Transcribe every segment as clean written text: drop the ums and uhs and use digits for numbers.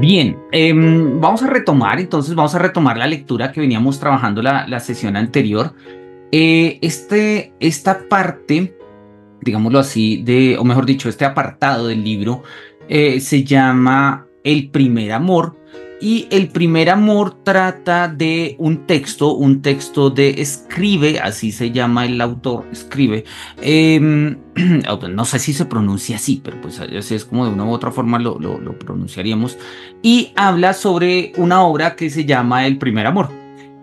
Bien, vamos a retomar, entonces vamos a retomar la lectura que veníamos trabajando la sesión anterior. Esta parte, digámoslo así, o mejor dicho, este apartado del libro se llama El primer amor. Y el primer amor trata de un texto de Escribe, así se llama el autor, Escribe. No sé si se pronuncia así, pero pues así es como de una u otra forma lo pronunciaríamos. Y habla sobre una obra que se llama El primer amor.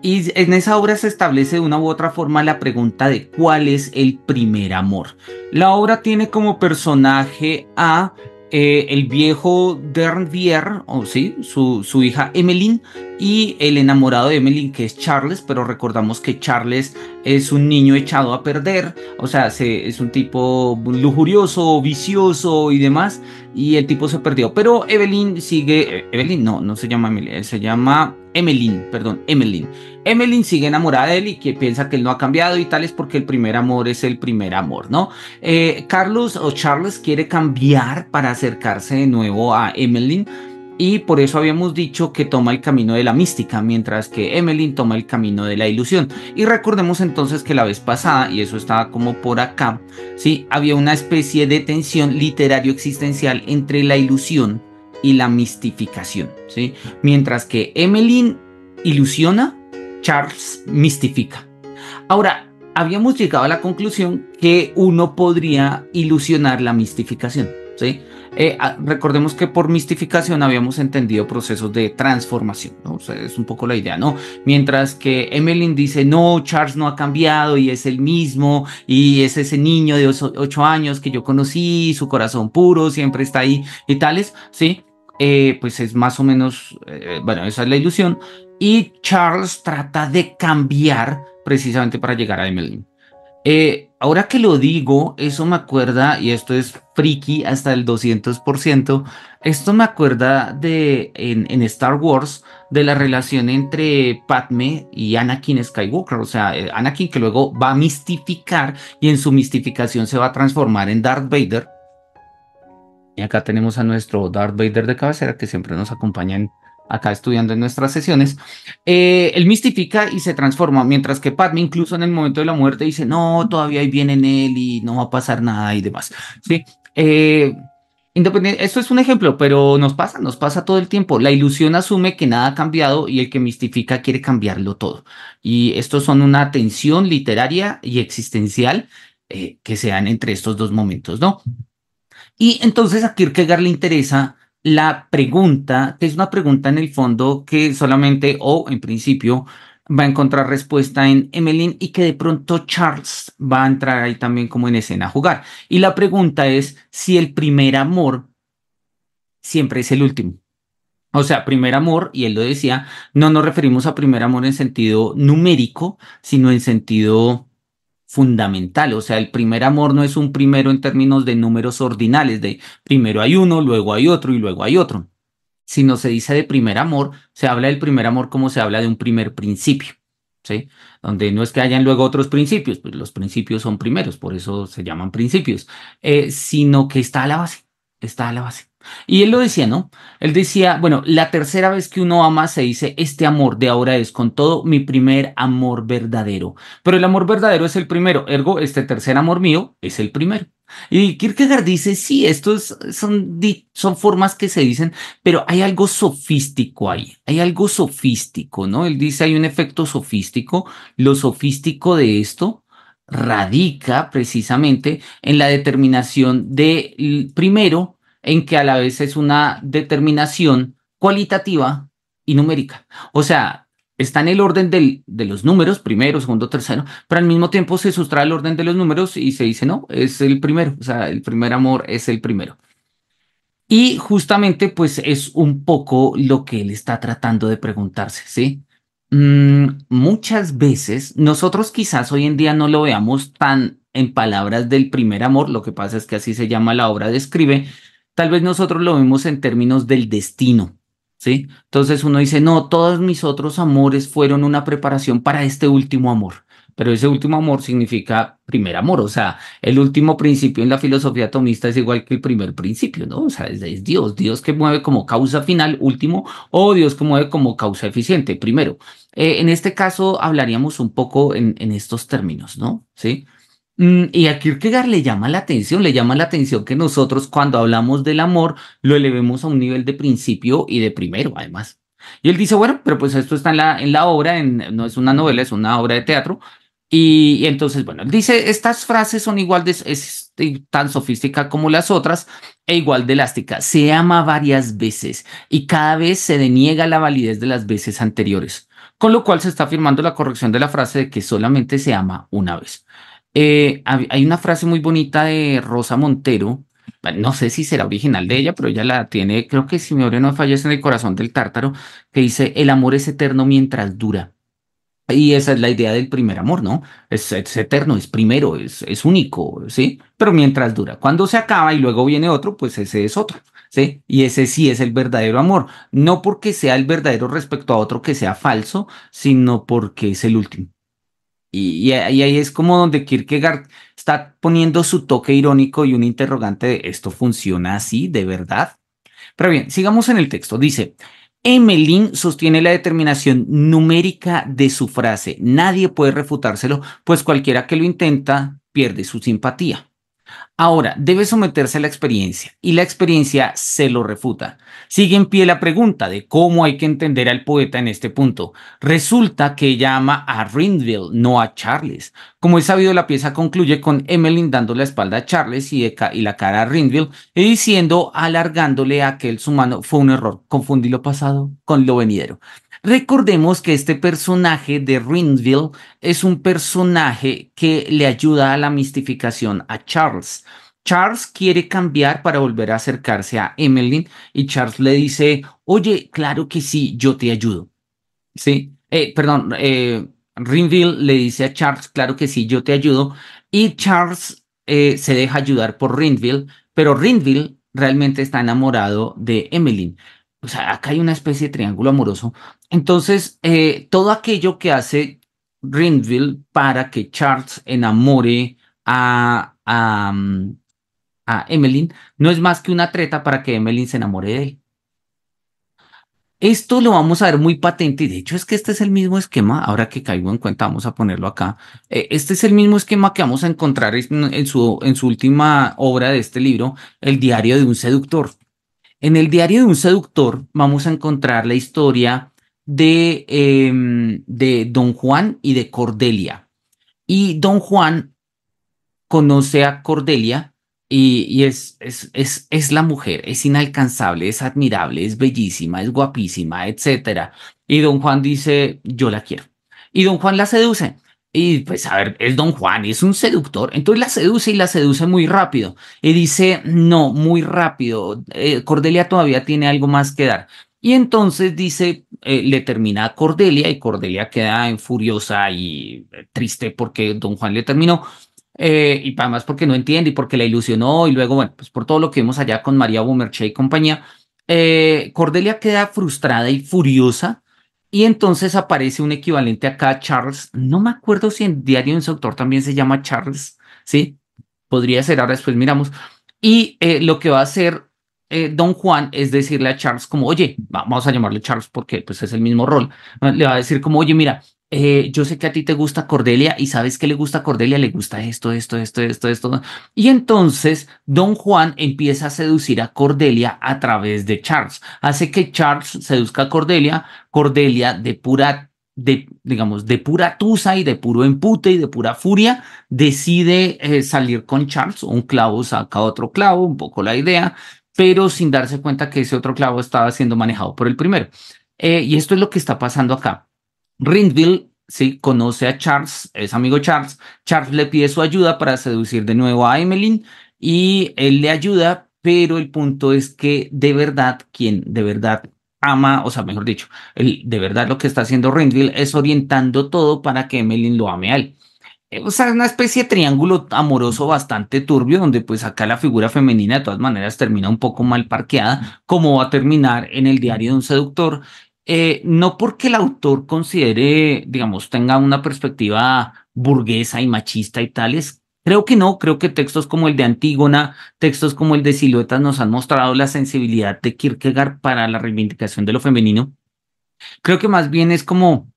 Y en esa obra se establece de una u otra forma la pregunta de cuál es el primer amor. La obra tiene como personaje a el viejo Dernier, o sí, su hija Emmeline, y el enamorado de Emmeline, que es Charles, pero recordamos que Charles es un niño echado a perder, o sea, es un tipo lujurioso, vicioso y demás, y el tipo se perdió. Pero Evelyn sigue, Evelyn no se llama Emmeline, se llama Emmeline, perdón, Emmeline. Emmeline sigue enamorada de él y que piensa que él no ha cambiado y tal, es porque el primer amor es el primer amor, ¿no? Carlos o Charles quiere cambiar para acercarse de nuevo a Emmeline y por eso habíamos dicho que toma el camino de la mística, mientras que Emmeline toma el camino de la ilusión. Y recordemos entonces que la vez pasada, y eso estaba como por acá, ¿sí? Había una especie de tensión literario-existencial entre la ilusión y la mistificación, ¿sí? Mientras que Emmeline ilusiona, Charles mistifica. Ahora, habíamos llegado a la conclusión que uno podría ilusionar la mistificación, ¿sí? Recordemos que por mistificación habíamos entendido procesos de transformación, ¿no? O sea, es un poco la idea, ¿no? Mientras que Emmeline dice, no, Charles no ha cambiado y es el mismo, y es ese niño de 8 años que yo conocí, su corazón puro siempre está ahí y tales, ¿sí? Pues es más o menos, bueno, esa es la ilusión. Y Charles trata de cambiar precisamente para llegar a Emmeline. Ahora que lo digo, eso me acuerda, y esto es friki hasta el 200%, esto me acuerda en Star Wars, de la relación entre Padme y Anakin Skywalker, o sea, Anakin que luego va a mistificar y en su mistificación se va a transformar en Darth Vader. Y acá tenemos a nuestro Darth Vader de cabecera que siempre nos acompaña acá estudiando en nuestras sesiones. Él mistifica y se transforma, mientras que Padme incluso en el momento de la muerte dice, no, todavía hay bien en él y no va a pasar nada y demás. ¿Sí? Esto es un ejemplo, pero nos pasa todo el tiempo. La ilusión asume que nada ha cambiado y el que mistifica quiere cambiarlo todo. Y estos son una tensión literaria y existencial que se dan entre estos dos momentos, ¿no? Y entonces a Kierkegaard le interesa la pregunta, que es una pregunta en el fondo que solamente o en principio va a encontrar respuesta en Emmeline y que de pronto Charles va a entrar ahí también como en escena a jugar. Y la pregunta es si el primer amor siempre es el último. O sea, primer amor, y él lo decía, no nos referimos a primer amor en sentido numérico, sino en sentido fundamental. O sea, el primer amor no es un primero en términos de números ordinales, de primero hay uno, luego hay otro y luego hay otro. Sino se dice de primer amor, se habla del primer amor como se habla de un primer principio, ¿sí? Donde no es que hayan luego otros principios, pues los principios son primeros, por eso se llaman principios, sino que está a la base, está a la base. Y él lo decía, ¿no? Él decía, bueno, la tercera vez que uno ama se dice, este amor de ahora es con todo mi primer amor verdadero. Pero el amor verdadero es el primero, ergo, este tercer amor mío es el primero. Y Kierkegaard dice, sí, son formas que se dicen, pero hay algo sofístico ahí, hay algo sofístico, ¿no? Él dice, hay un efecto sofístico. Lo sofístico de esto radica precisamente en la determinación de, primero, en que a la vez es una determinación cualitativa y numérica. O sea, está en el orden de los números, primero, segundo, tercero, pero al mismo tiempo se sustrae el orden de los números y se dice, no, es el primero, o sea, el primer amor es el primero. Y justamente, pues es un poco lo que él está tratando de preguntarse, ¿sí? Muchas veces, nosotros quizás hoy en día no lo veamos tan en palabras del primer amor, lo que pasa es que así se llama la obra de Escribe, tal vez nosotros lo vemos en términos del destino, ¿sí? Entonces uno dice, no, todos mis otros amores fueron una preparación para este último amor. pero ese último amor significa primer amor, o sea, el último principio en la filosofía tomista es igual que el primer principio, ¿no? O sea, es Dios, Dios que mueve como causa final, último, o Dios que mueve como causa eficiente, primero. En este caso hablaríamos un poco en estos términos, ¿no? ¿Sí? Y a Kierkegaard le llama la atención que nosotros cuando hablamos del amor lo elevemos a un nivel de principio y de primero, además. Y él dice, bueno, pero pues esto está en la obra, no es una novela, es una obra de teatro. Y entonces, bueno, él dice, estas frases son igual tan sofísticas como las otras e igual de elásticas. Se ama varias veces y cada vez se deniega la validez de las veces anteriores, con lo cual se está afirmando la corrección de la frase de que solamente se ama una vez. Hay una frase muy bonita de Rosa Montero, bueno, no sé si será original de ella, pero ella la tiene, creo que si mi memoria no falla, es en El corazón del tártaro, que dice, el amor es eterno mientras dura. Y esa es la idea del primer amor, ¿no? Es eterno, es primero, es único, ¿sí? Pero mientras dura. Cuando se acaba y luego viene otro, pues ese es otro, ¿sí? Y ese sí es el verdadero amor. No porque sea el verdadero respecto a otro que sea falso, sino porque es el último. Y ahí es como donde Kierkegaard está poniendo su toque irónico y un interrogante de ¿esto funciona así de verdad? Pero bien, sigamos en el texto. Dice, Emmeline sostiene la determinación numérica de su frase. Nadie puede refutárselo, pues cualquiera que lo intenta pierde su simpatía. Ahora, debe someterse a la experiencia y la experiencia se lo refuta. Sigue en pie la pregunta de cómo hay que entender al poeta en este punto. Resulta que ella ama a Rinville, no a Charles. Como es sabido, la pieza concluye con Emmeline dando la espalda a Charles y la cara a Rinville y diciendo, alargándole a aquel su mano, fue un error, confundí lo pasado con lo venidero. Recordemos que este personaje de Rinville es un personaje que le ayuda a la mistificación a Charles. Charles quiere cambiar para volver a acercarse a Emmeline y Charles le dice, oye, claro que sí, yo te ayudo. Sí, perdón, Rinville le dice a Charles, claro que sí, yo te ayudo. Y Charles se deja ayudar por Rinville, pero Rinville realmente está enamorado de Emmeline. O sea, acá hay una especie de triángulo amoroso. Entonces, todo aquello que hace Rinville para que Charles enamore a Emmeline no es más que una treta para que Emmeline se enamore de él. Esto lo vamos a ver muy patente y de hecho es que este es el mismo esquema, ahora que caigo en cuenta, vamos a ponerlo acá. Este es el mismo esquema que vamos a encontrar en su última obra de este libro, El diario de un seductor. En el diario de un seductor vamos a encontrar la historia de Don Juan y de Cordelia. Y Don Juan conoce a Cordelia y es la mujer, es inalcanzable, es admirable, es bellísima, es guapísima, etcétera. Y don Juan dice, yo la quiero. Y don Juan la seduce. Y pues a ver, es don Juan, es un seductor. Entonces la seduce y la seduce muy rápido. Y dice, no, muy rápido. Cordelia todavía tiene algo más que dar. Y entonces dice, le termina a Cordelia y Cordelia queda furiosa y triste porque don Juan le terminó. Y además porque no entiende y porque la ilusionó y luego, bueno, pues por todo lo que vimos allá con María Beaumarchais y compañía, Cordelia queda frustrada y furiosa y entonces aparece un equivalente acá, Charles, no me acuerdo si en Diario de un Seductor también se llama Charles, ¿sí? Podría ser, ahora después miramos. Y lo que va a hacer Don Juan es decirle a Charles como, oye, vamos a llamarle Charles porque pues es el mismo rol, ¿no? Le va a decir como, oye, mira, yo sé que a ti te gusta Cordelia y sabes que le gusta a Cordelia, le gusta esto, esto, esto, esto, esto. Y entonces Don Juan empieza a seducir a Cordelia a través de Charles. Hace que Charles seduzca a Cordelia, Cordelia de pura, digamos, de pura tusa y de puro empute y de pura furia, decide salir con Charles. Un clavo saca otro clavo, un poco la idea, pero sin darse cuenta que ese otro clavo estaba siendo manejado por el primero. Y esto es lo que está pasando acá. Rinville, sí, conoce a Charles, es amigo de Charles. Charles le pide su ayuda para seducir de nuevo a Emmeline y él le ayuda, pero el punto es que de verdad, quien de verdad ama, o sea, mejor dicho, de verdad lo que está haciendo Rinville es orientando todo para que Emmeline lo ame a él. O sea, una especie de triángulo amoroso bastante turbio, donde pues acá la figura femenina de todas maneras termina un poco mal parqueada, como va a terminar en el diario de un seductor. no porque el autor considere, digamos, tenga una perspectiva burguesa y machista y tales. Creo que no, creo que textos como el de Antígona, textos como el de Siluetas nos han mostrado la sensibilidad de Kierkegaard para la reivindicación de lo femenino. Creo que más bien es como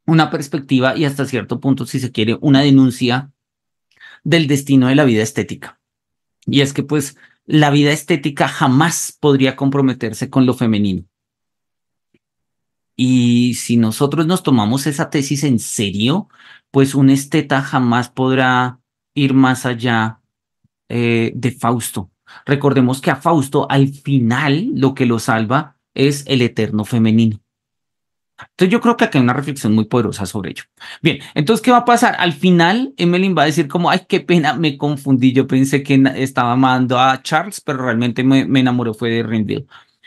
una perspectiva y hasta cierto punto, si se quiere, una denuncia del destino de la vida estética. Y es que pues la vida estética jamás podría comprometerse con lo femenino. Y si nosotros nos tomamos esa tesis en serio, pues un esteta jamás podrá ir más allá de Fausto. Recordemos que a Fausto al final lo que lo salva es el eterno femenino. Entonces yo creo que acá hay una reflexión muy poderosa sobre ello. Bien, entonces, ¿qué va a pasar? Al final, Emmeline va a decir como, ay, qué pena, me confundí, yo pensé que estaba amando a Charles, pero realmente me enamoró fue de Renville.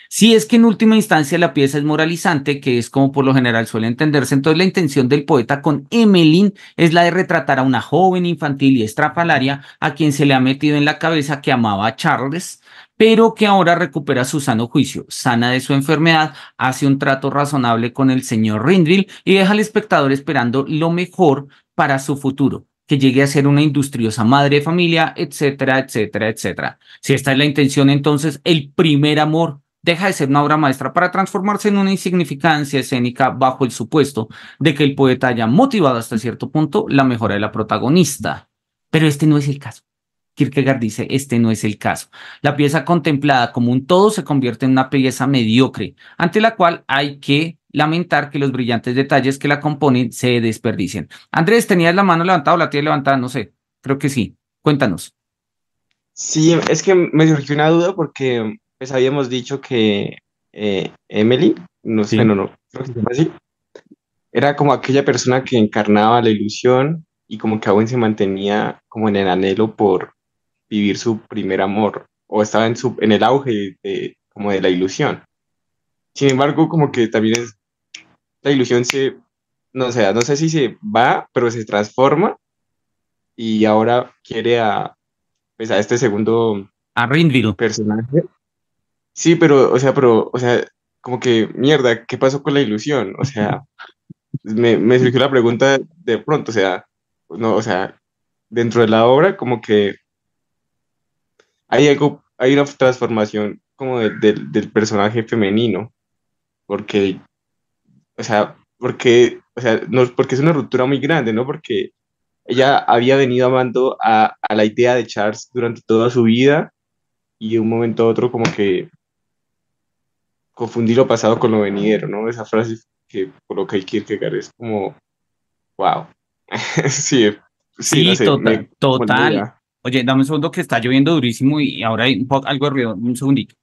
Si es que en última instancia la pieza es moralizante, que es como por lo general suele entenderse, entonces la intención del poeta con Emmeline es la de retratar a una joven infantil y estrafalaria a quien se le ha metido en la cabeza que amaba a Charles, pero que ahora recupera su sano juicio, sana de su enfermedad, hace un trato razonable con el señor Rindril y deja al espectador esperando lo mejor para su futuro, que llegue a ser una industriosa madre de familia, etcétera, etcétera, etcétera. Si esta es la intención, entonces el primer amor deja de ser una obra maestra para transformarse en una insignificancia escénica bajo el supuesto de que el poeta haya motivado hasta cierto punto la mejora de la protagonista. Pero este no es el caso. Kierkegaard dice, este no es el caso. La pieza contemplada como un todo se convierte en una pieza mediocre, ante la cual hay que lamentar que los brillantes detalles que la componen se desperdicien. Andrés, ¿tenías la mano levantada o la tienes levantada? No sé, creo que sí. Cuéntanos. Sí, es que me surgió una duda porque pues habíamos dicho que Emily, no sé, Sí. no, creo que se llama así, era como aquella persona que encarnaba la ilusión y como que aún se mantenía como en el anhelo por vivir su primer amor o estaba en el auge como de la ilusión. Sin embargo, como que también es, la ilusión no sé, no sé si se va, pero se transforma y ahora quiere pues a este segundo A Rindville. personaje. Sí, o sea, como que, mierda, ¿qué pasó con la ilusión? O sea, me surgió la pregunta de pronto, o sea, no, o sea, dentro de la obra, como que hay algo, hay una transformación como del personaje femenino, porque, o sea, no, porque es una ruptura muy grande, ¿no? Porque ella había venido amando a la idea de Charles durante toda su vida y de un momento a otro como que confundí lo pasado con lo venidero, ¿no? Esa frase que coloca el Kierkegaard es como, wow. Sí, sí, no Sí, sé, total, como la total. idea. Oye, dame un segundo que está lloviendo durísimo y ahora hay un poco, algo de ruido. Un segundito.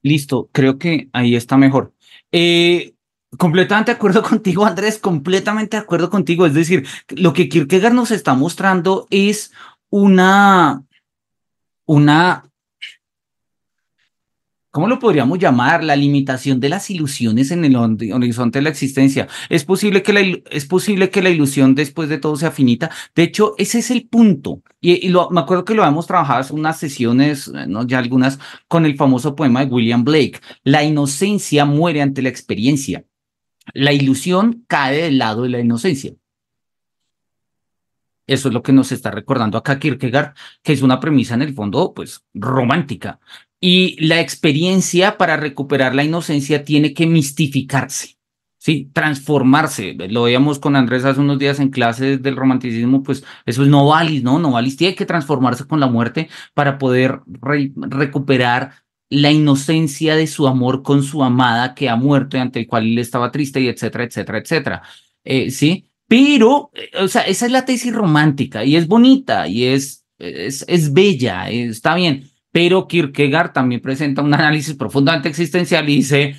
Listo, creo que ahí está mejor. Eh, completamente de acuerdo contigo, Andrés, completamente de acuerdo contigo. Es decir, lo que Kierkegaard nos está mostrando es una, una ¿cómo lo podríamos llamar? La limitación de las ilusiones en el horizonte de la existencia. Es posible que la ilusión después de todo sea finita. De hecho, ese es el punto. Me acuerdo que lo hemos trabajado en unas sesiones, ¿no? Ya algunas, con el famoso poema de William Blake. La inocencia muere ante la experiencia. La ilusión cae del lado de la inocencia. Eso es lo que nos está recordando acá Kierkegaard, que es una premisa en el fondo, pues, romántica. Y la experiencia para recuperar la inocencia tiene que mistificarse, ¿sí? Transformarse. Lo veíamos con Andrés hace unos días en clases del romanticismo, pues eso es Novalis, ¿no? Novalis tiene que transformarse con la muerte para poder recuperar la inocencia de su amor con su amada que ha muerto y ante el cual él estaba triste y etcétera, etcétera, etcétera. ¿Sí? Pero, o sea, esa es la tesis romántica y es bonita y es bella, está bien. Pero Kierkegaard también presenta un análisis profundamente existencial y dice,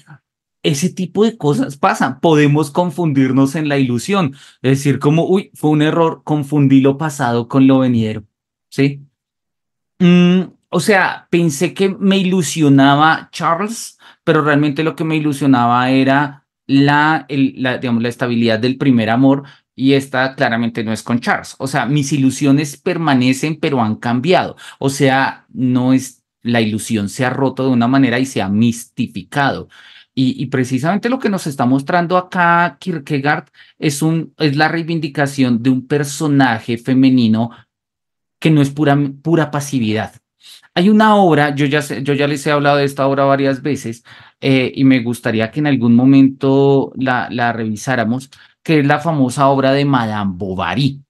ese tipo de cosas pasan, podemos confundirnos en la ilusión, es decir, como, uy, fue un error, confundí lo pasado con lo venidero, ¿sí? O sea, pensé que me ilusionaba Charles, pero realmente lo que me ilusionaba era digamos, la estabilidad del primer amor, y esta claramente no es con Charles. O sea, mis ilusiones permanecen, pero han cambiado. O sea, no es, la ilusión se ha roto de una manera y se ha mistificado. Y precisamente lo que nos está mostrando acá Kierkegaard es la reivindicación de un personaje femenino que no es pura pasividad. Hay una obra, yo ya les he hablado de esta obra varias veces, y me gustaría que en algún momento la revisáramos, que es la famosa obra de Madame Bovary.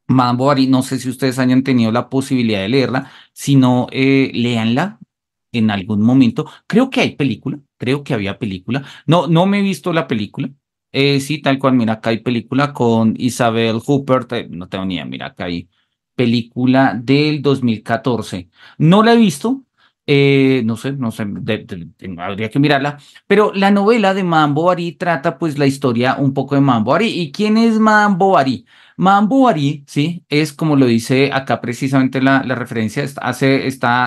Madame Bovary, no sé si ustedes hayan tenido la posibilidad de leerla, si no, léanla en algún momento. Creo que hay película, creo que había película. No, no me he visto la película. Sí, tal cual, mira, acá hay película con Isabel Huppert, no tengo ni idea, mira, acá hay película del 2014. No la he visto, no sé, no sé, habría que mirarla, pero la novela de Madame Bovary trata pues la historia un poco de Madame Bovary. ¿Y quién es Madame Bovary? Madame Bovary, sí, es como lo dice acá precisamente la referencia,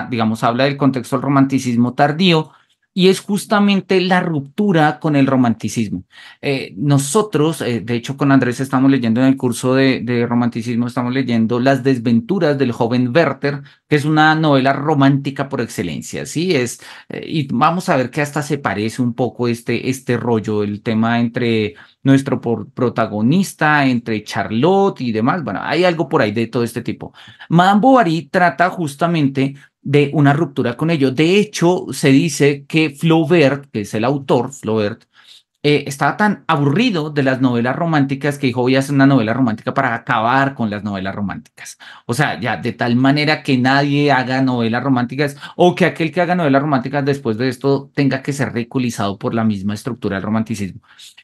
digamos, habla del contexto del romanticismo tardío y es justamente la ruptura con el romanticismo. Nosotros, de hecho, con Andrés estamos leyendo en el curso de romanticismo, estamos leyendo Las desventuras del joven Werther, que es una novela romántica por excelencia, ¿sí? Y vamos a ver que hasta se parece un poco este rollo, el tema entre nuestro protagonista, entre Charlotte y demás. Bueno, hay algo por ahí de todo este tipo. Madame Bovary trata justamente de una ruptura con ello. De hecho, se dice que Flaubert, que es el autor, Flaubert, estaba tan aburrido de las novelas románticas que dijo, voy a hacer una novela romántica para acabar con las novelas románticas. O sea, ya de tal manera que nadie haga novelas románticas o que aquel que haga novelas románticas después de esto tenga que ser ridiculizado por la misma estructura del romanticismo.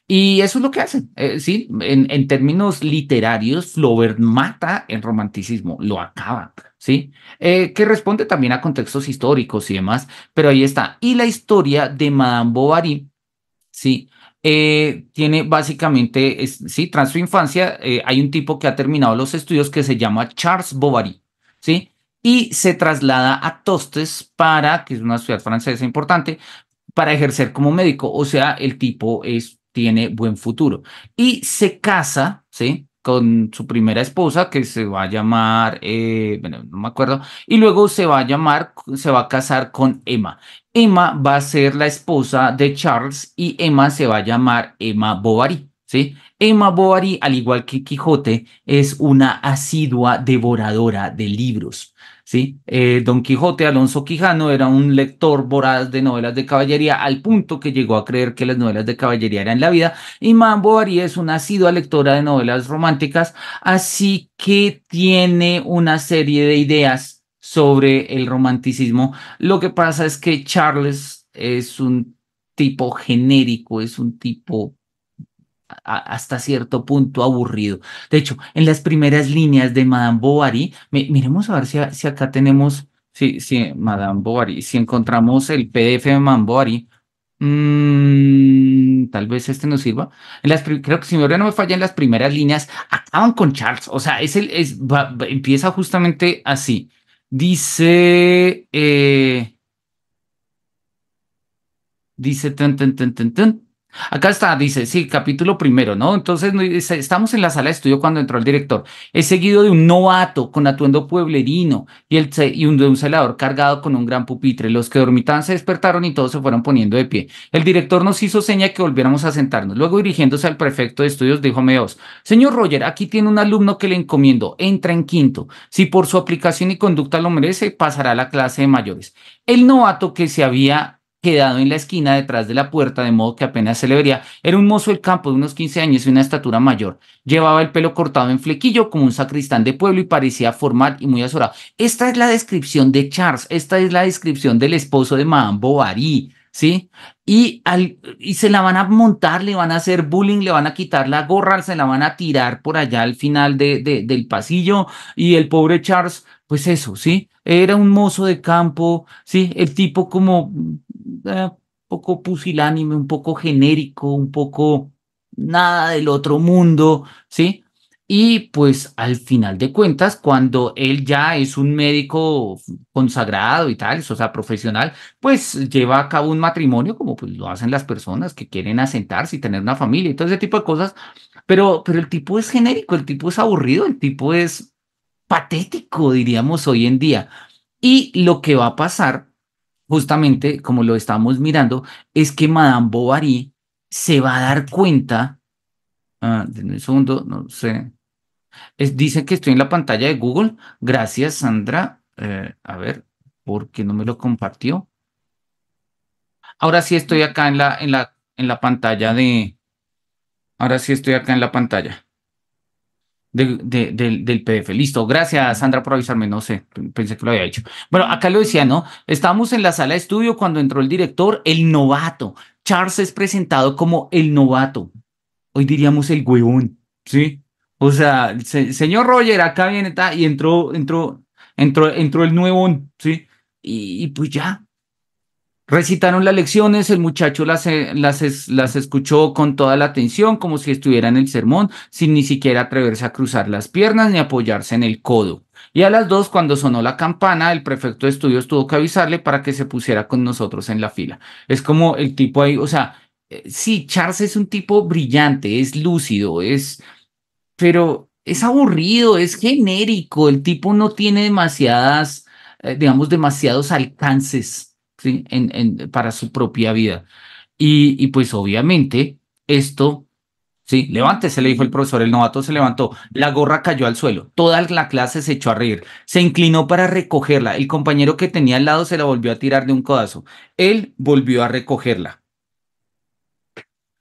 Y eso es lo que hacen. Sí, en términos literarios, Flaubert mata el romanticismo, lo acaba. ¿Sí? Que responde también a contextos históricos y demás, pero ahí está. Y la historia de Madame Bovary, sí, tiene básicamente, sí, tras su infancia, hay un tipo que ha terminado los estudios que se llama Charles Bovary, ¿sí? Y se traslada a Tostes que es una ciudad francesa importante, para ejercer como médico. O sea, el tipo tiene buen futuro. Y se casa, ¿sí? Con su primera esposa, que se va a llamar, bueno, no me acuerdo, y luego se va a casar con Emma. Emma va a ser la esposa de Charles y Emma se va a llamar Emma Bovary, ¿sí? Emma Bovary, al igual que Quijote, es una asidua devoradora de libros. ¿Sí? Don Quijote, Alonso Quijano, era un lector voraz de novelas de caballería al punto que llegó a creer que las novelas de caballería eran la vida. Y Madame Bovary es una asidua lectora de novelas románticas, así que tiene una serie de ideas sobre el romanticismo. Lo que pasa es que Charles es un tipo genérico, es un tipo hasta cierto punto aburrido. De hecho, en las primeras líneas de Madame Bovary, miremos a ver si acá tenemos, sí, Madame Bovary, si encontramos el PDF de Madame Bovary, tal vez este nos sirva. Creo que si mi memoria no me falla, en las primeras líneas acaban con Charles, o sea, empieza justamente así. Dice, dice, tan, tan, tan, tan, tan. Acá está, dice, sí, capítulo primero, ¿no? Entonces, estamos en la sala de estudio cuando entró el director. Es seguido de un novato con atuendo pueblerino de un celador cargado con un gran pupitre. Los que dormitaban se despertaron y todos se fueron poniendo de pie. El director nos hizo seña que volviéramos a sentarnos. Luego, dirigiéndose al prefecto de estudios, dijo a medio voz, señor Roger, aquí tiene un alumno que le encomiendo. Entra en quinto. Si por su aplicación y conducta lo merece, pasará a la clase de mayores. El novato que se había quedado en la esquina detrás de la puerta, de modo que apenas se le vería. Era un mozo del campo de unos 15 años y una estatura mayor. Llevaba el pelo cortado en flequillo como un sacristán de pueblo y parecía formal y muy azorado. Esta es la descripción de Charles, esta es la descripción del esposo de Madame Bovary, ¿sí? Y se la van a montar, le van a hacer bullying, le van a quitar la gorra, se la van a tirar por allá al final del pasillo y el pobre Charles, pues eso, ¿sí? Era un mozo de campo, ¿sí? El tipo como un poco pusilánime, un poco genérico, un poco nada del otro mundo, ¿sí? Y pues al final de cuentas, cuando él ya es un médico consagrado y tal, o sea, profesional, pues lleva a cabo un matrimonio como pues lo hacen las personas que quieren asentarse y tener una familia y todo ese tipo de cosas. pero el tipo es genérico, el tipo es aburrido, el tipo es patético, diríamos hoy en día. Y lo que va a pasar, justamente como lo estamos mirando, es que Madame Bovary se va a dar cuenta, denme un segundo, no sé, dice que estoy en la pantalla de Google, gracias Sandra. A ver, ¿por qué no me lo compartió? Ahora sí estoy acá en la pantalla ahora sí estoy acá en la pantalla del PDF. Listo, gracias Sandra por avisarme, no sé, pensé que lo había hecho. Bueno, acá lo decía, ¿no? Estábamos en la sala de estudio cuando entró el director, el novato. Charles es presentado como el novato. Hoy diríamos el huevón, ¿sí? O sea, señor Roger, acá viene, y entró el nuevón, ¿sí? Y pues ya. Recitaron las lecciones, el muchacho las escuchó con toda la atención, como si estuviera en el sermón, sin ni siquiera atreverse a cruzar las piernas ni apoyarse en el codo. Y a las 2, cuando sonó la campana, el prefecto de estudios tuvo que avisarle para que se pusiera con nosotros en la fila. Es como el tipo ahí, o sea, sí, Charles es un tipo brillante, es lúcido, pero es aburrido, es genérico, el tipo no tiene digamos, demasiados alcances, ¿sí? Para su propia vida. Y pues obviamente esto, sí, levántese, le dijo el profesor, el novato se levantó, la gorra cayó al suelo, toda la clase se echó a reír, se inclinó para recogerla, el compañero que tenía al lado se la volvió a tirar de un codazo, él volvió a recogerla.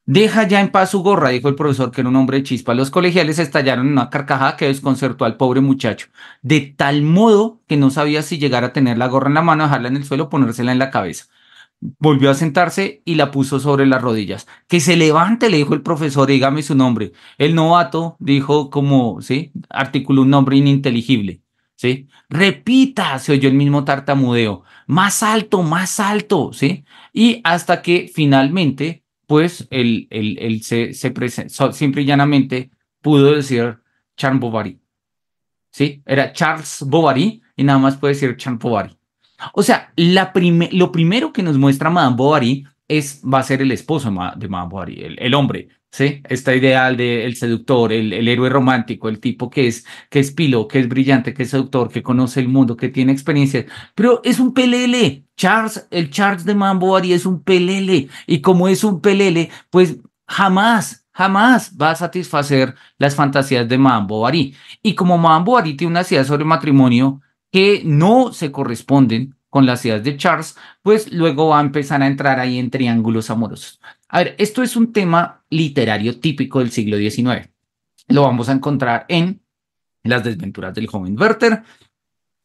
Deja ya en paz su gorra, dijo el profesor, que era un hombre de chispa. Los colegiales estallaron en una carcajada que desconcertó al pobre muchacho, de tal modo que no sabía si llegar a tener la gorra en la mano, dejarla en el suelo o ponérsela en la cabeza. Volvió a sentarse y la puso sobre las rodillas. Que se levante, le dijo el profesor, dígame su nombre. El novato dijo como, ¿sí? Articuló un nombre ininteligible, ¿sí? Repita, se oyó el mismo tartamudeo. Más alto, ¿sí? Y hasta que finalmente, pues, él se presentó, simple y llanamente pudo decir Charles Bovary, ¿sí? Era Charles Bovary y nada más puede decir Charles Bovary. O sea, lo primero que nos muestra Madame Bovary va a ser el esposo de Madame Bovary, el hombre, ¿sí? Esta ideal del seductor, el héroe romántico, el tipo que es pilo, que es brillante, que es seductor, que conoce el mundo, que tiene experiencias, pero es un pelele. El Charles de Madame Bovary es un pelele. Y como es un pelele, pues jamás va a satisfacer las fantasías de Madame Bovary. Y como Madame Bovary tiene unas ideas sobre matrimonio que no se corresponden con las ideas de Charles, pues luego va a empezar a entrar ahí en triángulos amorosos. A ver, esto es un tema literario típico del siglo XIX. Lo vamos a encontrar en Las desventuras del joven Werther,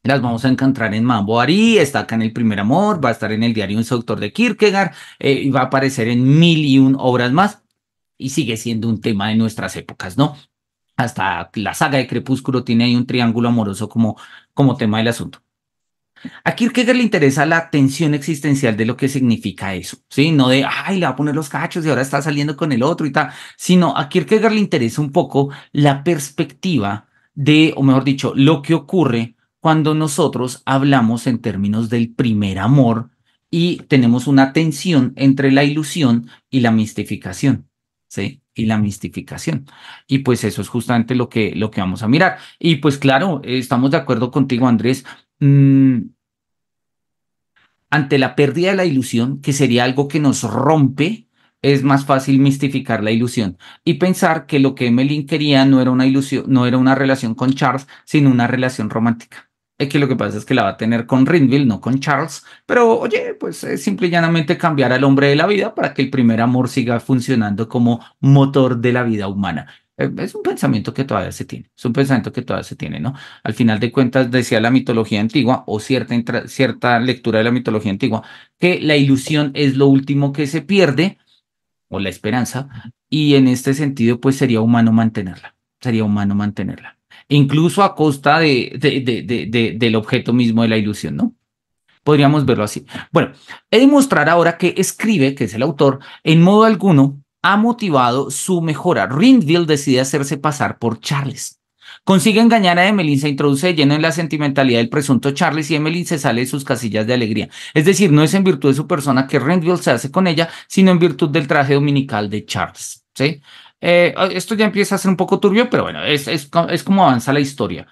las vamos a encontrar en Madame Bovary, está acá en El primer amor, va a estar en el diario Un seductor de Kierkegaard, y va a aparecer en mil y un obras más, y sigue siendo un tema de nuestras épocas, ¿no? Hasta la saga de Crepúsculo tiene ahí un triángulo amoroso como tema del asunto. A Kierkegaard le interesa la tensión existencial de lo que significa eso, ¿sí? No de, ay, le va a poner los cachos y ahora está saliendo con el otro y tal, sino a Kierkegaard le interesa un poco la perspectiva o mejor dicho, lo que ocurre cuando nosotros hablamos en términos del primer amor y tenemos una tensión entre la ilusión y la mistificación, ¿sí? Y la mistificación. Y pues eso es justamente lo que vamos a mirar. Y pues claro, estamos de acuerdo contigo, Andrés. mm, Ante la pérdida de la ilusión, que sería algo que nos rompe, es más fácil mistificar la ilusión y pensar que lo que Emmeline quería no era una ilusión, no era una relación con Charles, sino una relación romántica. Es que lo que pasa es que la va a tener con Rinville, no con Charles, pero oye, pues es simple y llanamente cambiar al hombre de la vida para que el primer amor siga funcionando como motor de la vida humana. Es un pensamiento que todavía se tiene, es un pensamiento que todavía se tiene, ¿no? Al final de cuentas, decía la mitología antigua o cierta lectura de la mitología antigua, que la ilusión es lo último que se pierde, o la esperanza, y en este sentido, pues sería humano mantenerla, incluso a costa del objeto mismo de la ilusión, ¿no? Podríamos verlo así. Bueno, he de mostrar ahora que escribe, que es el autor, en modo alguno ha motivado su mejora. Rinville decide hacerse pasar por Charles. Consigue engañar a Emmeline, se introduce de lleno en la sentimentalidad del presunto Charles y Emmeline se sale de sus casillas de alegría. Es decir, no es en virtud de su persona que Rinville se hace con ella, sino en virtud del traje dominical de Charles, ¿sí? Esto ya empieza a ser un poco turbio, pero bueno, es como avanza la historia.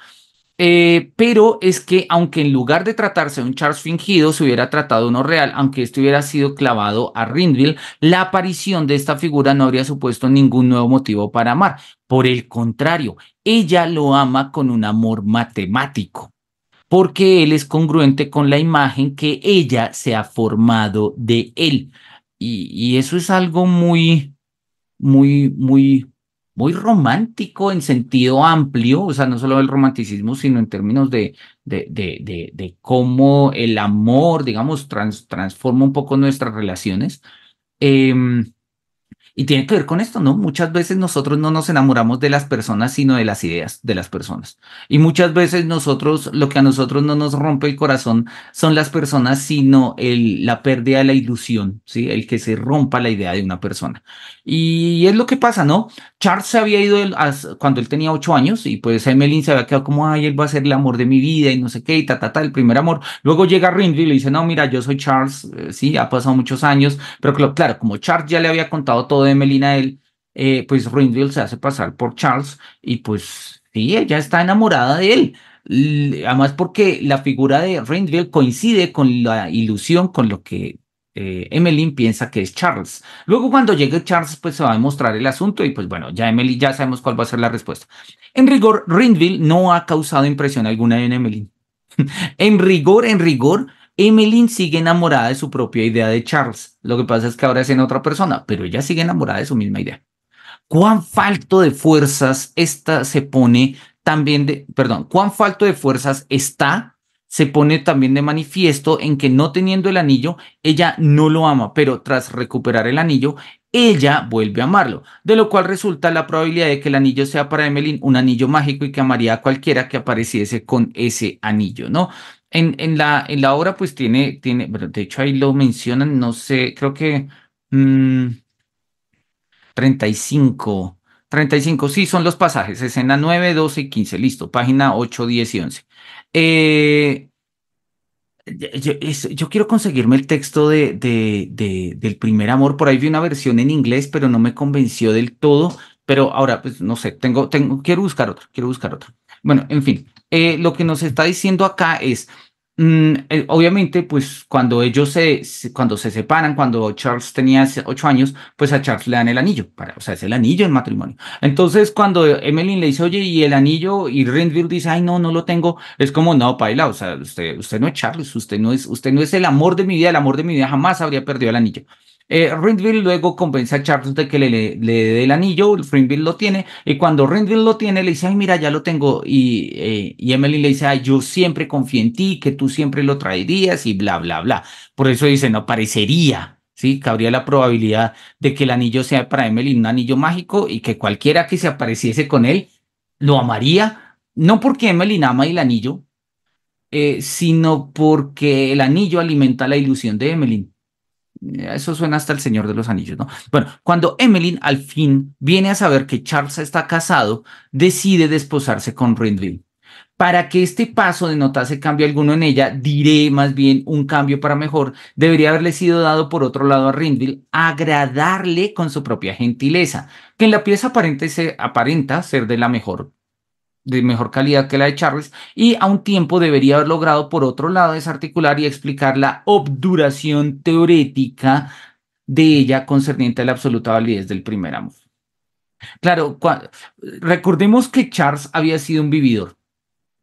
Pero es que aunque en lugar de tratarse de un Charles fingido, se hubiera tratado de uno real, aunque este hubiera sido clavado a Rindville, la aparición de esta figura no habría supuesto ningún nuevo motivo para amar. Por el contrario, ella lo ama con un amor matemático, porque él es congruente con la imagen que ella se ha formado de él. Y eso es algo muy, muy, muy romántico en sentido amplio, o sea, no solo el romanticismo, sino en términos de cómo el amor, digamos, transforma un poco nuestras relaciones. Em, y tiene que ver con esto, ¿no? Muchas veces nosotros no nos enamoramos de las personas, sino de las ideas de las personas. Y muchas veces nosotros, lo que a nosotros no nos rompe el corazón son las personas, sino la pérdida de la ilusión, ¿sí? El que se rompa la idea de una persona. Y es lo que pasa, ¿no? Charles se había ido cuando él tenía 8 años y pues Emmeline se había quedado como, ay, él va a ser el amor de mi vida y no sé qué, y el primer amor. Luego llega Rindy y le dice, no, mira, yo soy Charles, sí, ha pasado muchos años, pero claro, como Charles ya le había contado todo de Melina a él, pues Rindy se hace pasar por Charles y pues sí, ella está enamorada de él. Además porque la figura de Rindy coincide con la ilusión, con lo que Emmeline piensa que es Charles. Luego cuando llegue Charles, pues se va a demostrar el asunto y pues bueno, ya Emily ya sabemos cuál va a ser la respuesta. En rigor, Rinville no ha causado impresión alguna en Emily. En rigor, Emmeline sigue enamorada de su propia idea de Charles. Lo que pasa es que ahora es en otra persona, pero ella sigue enamorada de su misma idea. ¿Cuán falto de fuerzas esta se pone también perdón, cuán falto de fuerzas está, se pone también de manifiesto en que no teniendo el anillo, ella no lo ama, pero tras recuperar el anillo, ella vuelve a amarlo, de lo cual resulta la probabilidad de que el anillo sea para Emmeline un anillo mágico y que amaría a cualquiera que apareciese con ese anillo, ¿no? En la obra, pues bueno, de hecho ahí lo mencionan, no sé, creo que... mm, 35, 35, sí, son los pasajes, escena 9, 12 y 15, listo, página 8, 10 y 11. Eh, yo quiero conseguirme el texto del primer amor, por ahí vi una versión en inglés, pero no me convenció del todo, pero ahora, pues no sé, quiero buscar otro. Bueno, en fin, lo que nos está diciendo acá es... obviamente, pues cuando cuando se separan, cuando Charles tenía 8 años, pues a Charles le dan el anillo, o sea, es el anillo en matrimonio. Entonces, cuando Emmeline le dice, oye, ¿y el anillo? Y Renfield dice, ay, no, no lo tengo, es como, no, paila, o sea, usted no es Charles, usted no es el amor de mi vida, el amor de mi vida jamás habría perdido el anillo. Renfield luego convence a Charles de que le dé el anillo, Renfield lo tiene, y cuando Renfield lo tiene, le dice, ay, mira, ya lo tengo, y Emily le dice, ay, yo siempre confié en ti, que tú siempre lo traerías, y bla, bla, bla. Por eso dice, no, parecería, ¿sí? Cabría la probabilidad de que el anillo sea para Emily un anillo mágico y que cualquiera que se apareciese con él lo amaría, no porque Emily ama el anillo, sino porque el anillo alimenta la ilusión de Emily. Eso suena hasta el Señor de los Anillos, ¿no? Bueno, cuando Emmeline al fin viene a saber que Charles está casado, decide desposarse con Renville. Para que este paso denotase cambio alguno en ella, diré más bien un cambio para mejor, debería haberle sido dado por otro lado a Renville, agradarle con su propia gentileza, que en la pieza aparenta ser de mejor calidad que la de Charles, y a un tiempo debería haber logrado por otro lado desarticular y explicar la obduración teorética de ella concerniente a la absoluta validez del primer amor. Claro, recordemos que Charles había sido un vividor.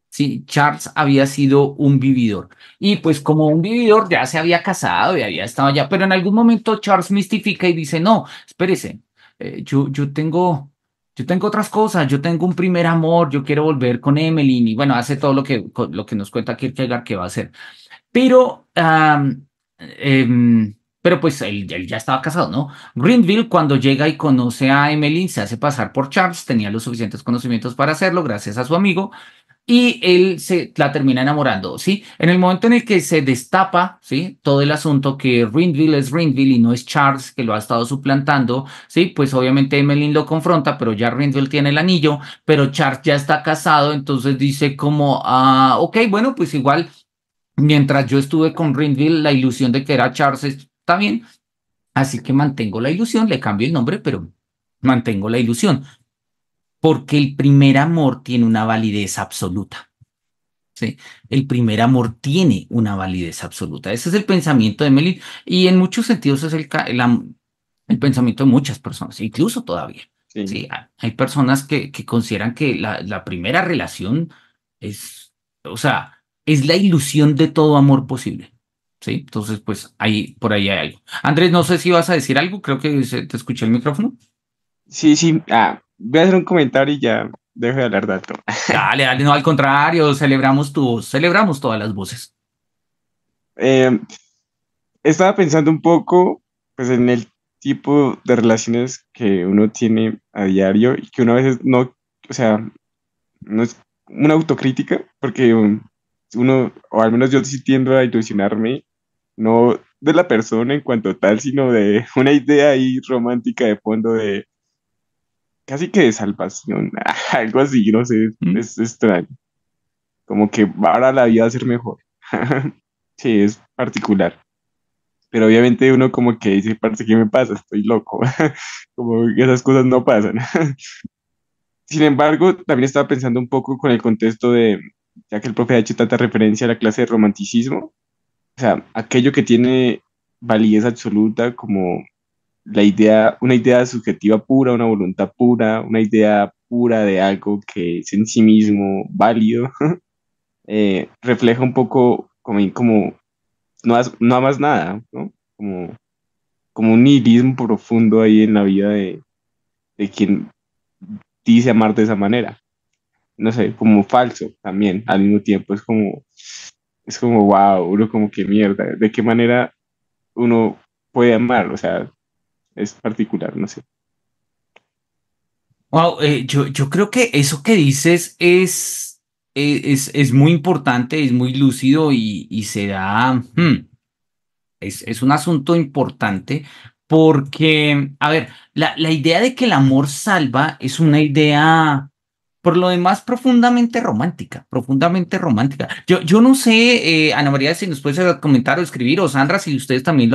Sí, Charles había sido un vividor. Y pues como un vividor ya se había casado y había estado allá, pero en algún momento Charles mistifica y dice, no, espérese, yo tengo otras cosas, yo tengo un primer amor, yo quiero volver con Emmeline y bueno, hace todo lo que nos cuenta Kierkegaard que va a hacer. Pero, pero pues él ya estaba casado, ¿no? Greenville, cuando llega y conoce a Emmeline, se hace pasar por Charles, tenía los suficientes conocimientos para hacerlo, gracias a su amigo, y él la termina enamorando, ¿sí? En el momento en el que se destapa, ¿sí? Todo el asunto que Renville es Renville y no es Charles que lo ha estado suplantando, ¿sí? Pues obviamente Emmeline lo confronta, pero ya Renville tiene el anillo, pero Charles ya está casado, entonces dice como, ok, bueno, pues igual, mientras yo estuve con Renville, la ilusión de que era Charles está bien, así que mantengo la ilusión, le cambio el nombre, pero mantengo la ilusión, porque el primer amor tiene una validez absoluta. ¿Sí? El primer amor tiene una validez absoluta. Ese es el pensamiento de Melville y en muchos sentidos es el pensamiento de muchas personas, incluso todavía. Sí, ¿Sí? Hay personas que consideran que la primera relación es, o sea, es la ilusión de todo amor posible. ¿Sí? Entonces, pues ahí, por ahí hay algo. Andrés, no sé si vas a decir algo, creo que te escuché el micrófono. sí, sí. Voy a hacer un comentario y ya dejo de hablar tanto. Dale, dale, no, al contrario, celebramos tu voz, celebramos todas las voces. Eh, Estaba pensando un poco, pues, en el tipo de relaciones que uno tiene a diario y que uno a veces no, o sea, no es una autocrítica, porque uno, o al menos yo sí tiendo a ilusionarme, no de la persona en cuanto tal, sino de una idea ahí romántica de fondo de casi que de salvación, algo así, no sé, ¿Mm? es extraño, como que ahora la vida va a ser mejor. Sí, es particular. Pero obviamente uno como que dice, parce, ¿qué me pasa? Estoy loco. Como que esas cosas no pasan. Sin embargo, también estaba pensando un poco con el contexto de, ya que el profe ha hecho tanta referencia a la clase de romanticismo, o sea, aquello que tiene validez absoluta como la idea, una idea subjetiva pura, una voluntad pura, una idea pura de algo que es en sí mismo válido, refleja un poco como no más nada, ¿no? Como un nihilismo profundo ahí en la vida de quien dice amar de esa manera. No sé, como falso también, al mismo tiempo. Es como, wow, uno como que mierda, ¿de qué manera uno puede amar? O sea, es particular, no sé. Wow, yo creo que eso que dices es muy importante, es muy lúcido y se da, es un asunto importante porque, a ver, la idea de que el amor salva es una idea, por lo demás, profundamente romántica, profundamente romántica. Yo no sé, Ana María, si nos puedes comentar o escribir, o Sandra, si ustedes también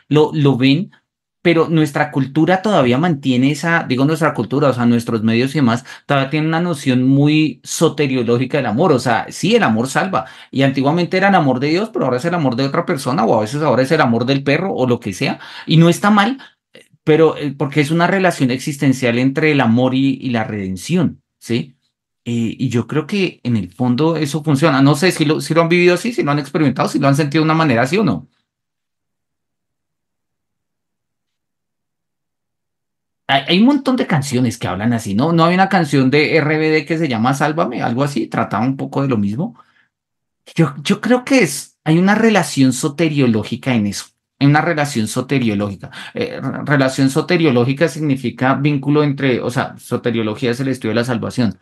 lo ven, pero nuestra cultura todavía mantiene esa, digo nuestra cultura, o sea, nuestros medios y demás, todavía tienen una noción muy soteriológica del amor, o sea, sí, el amor salva, y antiguamente era el amor de Dios, pero ahora es el amor de otra persona, o a veces ahora es el amor del perro, o lo que sea, y no está mal, pero porque es una relación existencial entre el amor y la redención, ¿sí? Y yo creo que en el fondo eso funciona. No sé si lo han vivido así, si lo han experimentado, si lo han sentido de una manera así o no. Hay un montón de canciones que hablan así, ¿no? No hay una canción de RBD que se llama Sálvame, algo así, trataba un poco de lo mismo. Yo creo que hay una relación soteriológica en eso. Hay una relación soteriológica. Relación soteriológica significa vínculo entre, o sea, soteriología es el estudio de la salvación.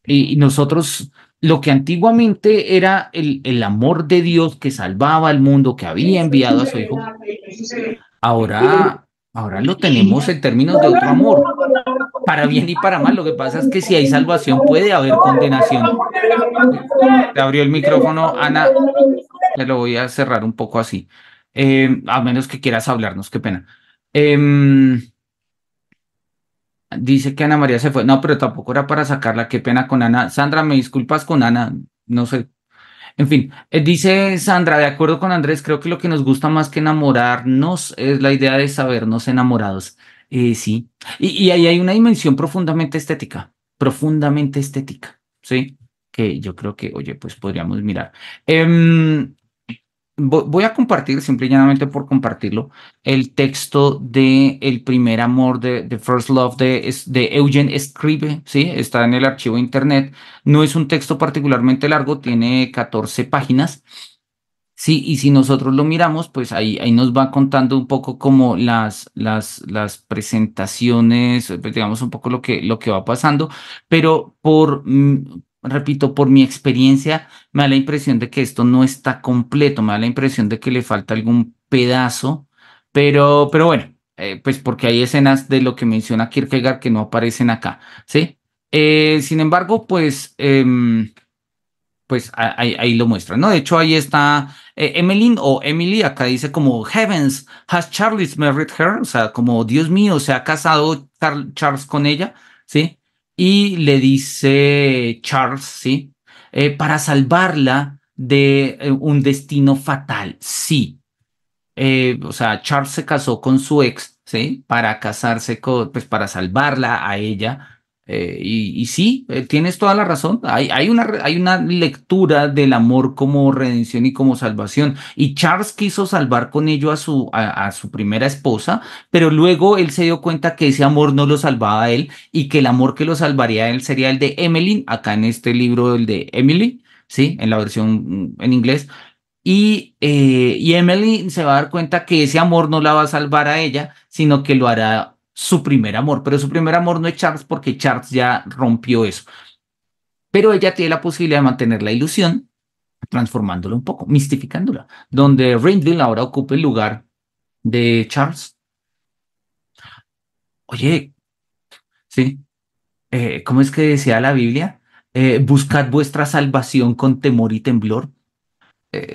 Y nosotros, lo que antiguamente era el amor de Dios que salvaba al mundo, que había enviado a su Hijo, ahora lo tenemos en términos de otro amor, para bien y para mal. Lo que pasa es que si hay salvación, puede haber condenación. Te abrió el micrófono, Ana. Te lo voy a cerrar un poco así. A menos que quieras hablarnos, qué pena. Em, Dice que Ana María se fue. No, pero tampoco era para sacarla. Qué pena con Ana. Sandra, me disculpas con Ana. No sé. En fin, dice Sandra, de acuerdo con Andrés, creo que lo que nos gusta más que enamorarnos es la idea de sabernos enamorados. Sí. Y ahí hay una dimensión profundamente estética, ¿sí? Que yo creo que, oye, pues podríamos mirar. Em, Voy a compartir, simple y llanamente por compartirlo, el texto de El primer amor de First Love de Eugene Scribe, ¿sí? Está en el archivo de internet. No es un texto particularmente largo, tiene 14 páginas. Sí, y si nosotros lo miramos, pues ahí nos va contando un poco como las presentaciones, pues digamos un poco lo que va pasando, pero repito, por mi experiencia, me da la impresión de que esto no está completo, me da la impresión de que le falta algún pedazo, pero bueno, pues porque hay escenas de lo que menciona Kierkegaard que no aparecen acá, ¿sí? Sin embargo, pues ahí lo muestra, ¿no? De hecho, ahí está Emmeline o Emily, acá dice como Heavens, has Charles married her? O sea, como Dios mío, se ha casado Charles con ella, ¿sí? Y le dice Charles, ¿sí? Para salvarla de un destino fatal, sí. O sea, Charles se casó con su ex, ¿sí? Para casarse con, pues para salvarla a ella. Y sí, tienes toda la razón. Hay una lectura del amor como redención y como salvación. Y Charles quiso salvar con ello a su primera esposa, pero luego él se dio cuenta que ese amor no lo salvaba a él y que el amor que lo salvaría a él sería el de Emmeline, acá en este libro, el de Emily, ¿sí? En la versión en inglés. Y Emily se va a dar cuenta que ese amor no la va a salvar a ella, sino que lo hará su primer amor. Pero su primer amor no es Charles porque Charles ya rompió eso. Pero ella tiene la posibilidad de mantener la ilusión, transformándola un poco, mistificándola, donde Rainville ahora ocupa el lugar de Charles. Oye, sí, ¿cómo es que decía la Biblia? Buscad vuestra salvación con temor y temblor.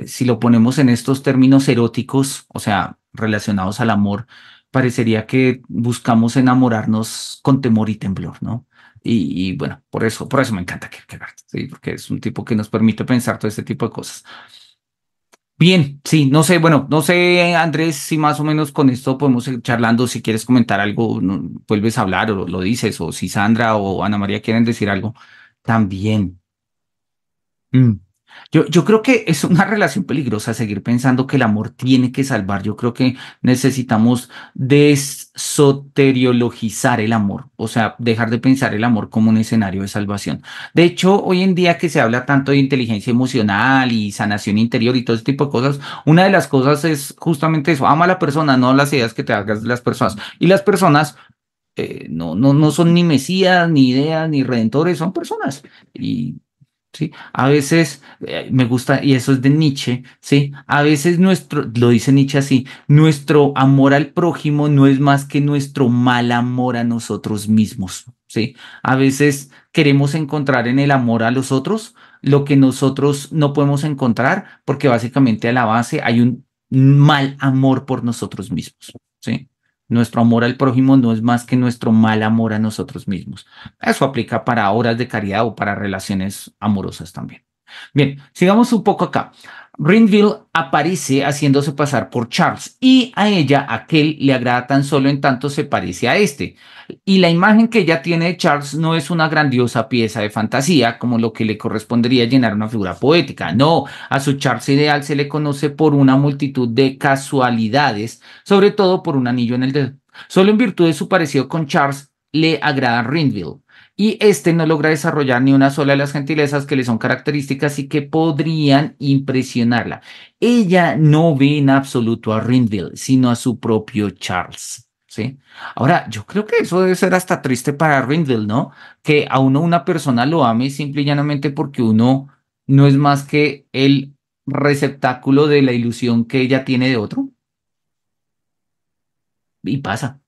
Si lo ponemos en estos términos eróticos, o sea, relacionados al amor, parecería que buscamos enamorarnos con temor y temblor, ¿no? Y bueno, por eso me encanta Kierkegaard, ¿sí? Porque es un tipo que nos permite pensar todo este tipo de cosas. Bien, sí, no sé, bueno, no sé, Andrés, si más o menos con esto podemos ir charlando, si quieres comentar algo, vuelves a hablar o lo dices, o si Sandra o Ana María quieren decir algo, también. Mm. Yo creo que es una relación peligrosa seguir pensando que el amor tiene que salvar. Yo creo que necesitamos desoteriologizar el amor, o sea, dejar de pensar el amor como un escenario de salvación. De hecho, hoy en día que se habla tanto de inteligencia emocional y sanación interior y todo ese tipo de cosas, una de las cosas es justamente eso, ama a la persona, no las ideas que te hagas de las personas. Y las personas no son ni mesías, ni ideas, ni redentores, son personas. Y ¿sí? A veces me gusta, y eso es de Nietzsche, ¿sí? A veces lo dice Nietzsche así, nuestro amor al prójimo no es más que nuestro mal amor a nosotros mismos, ¿sí? A veces queremos encontrar en el amor a los otros lo que nosotros no podemos encontrar, porque básicamente a la base hay un mal amor por nosotros mismos, ¿sí? Nuestro amor al prójimo no es más que nuestro mal amor a nosotros mismos. Eso aplica para obras de caridad o para relaciones amorosas también. Bien, sigamos un poco acá. Greenville aparece haciéndose pasar por Charles y a ella, aquel le agrada tan solo en tanto se parece a este. Y la imagen que ella tiene de Charles no es una grandiosa pieza de fantasía como lo que le correspondería llenar una figura poética. No, a su Charles ideal se le conoce por una multitud de casualidades, sobre todo por un anillo en el dedo. Solo en virtud de su parecido con Charles le agrada Greenville y este no logra desarrollar ni una sola de las gentilezas que le son características y que podrían impresionarla. Ella no ve en absoluto a Rindle, sino a su propio Charles. ¿Sí? Ahora, yo creo que eso debe ser hasta triste para Rindle, ¿no? Que a uno una persona lo ame simple y llanamente porque uno no es más que el receptáculo de la ilusión que ella tiene de otro. Y pasa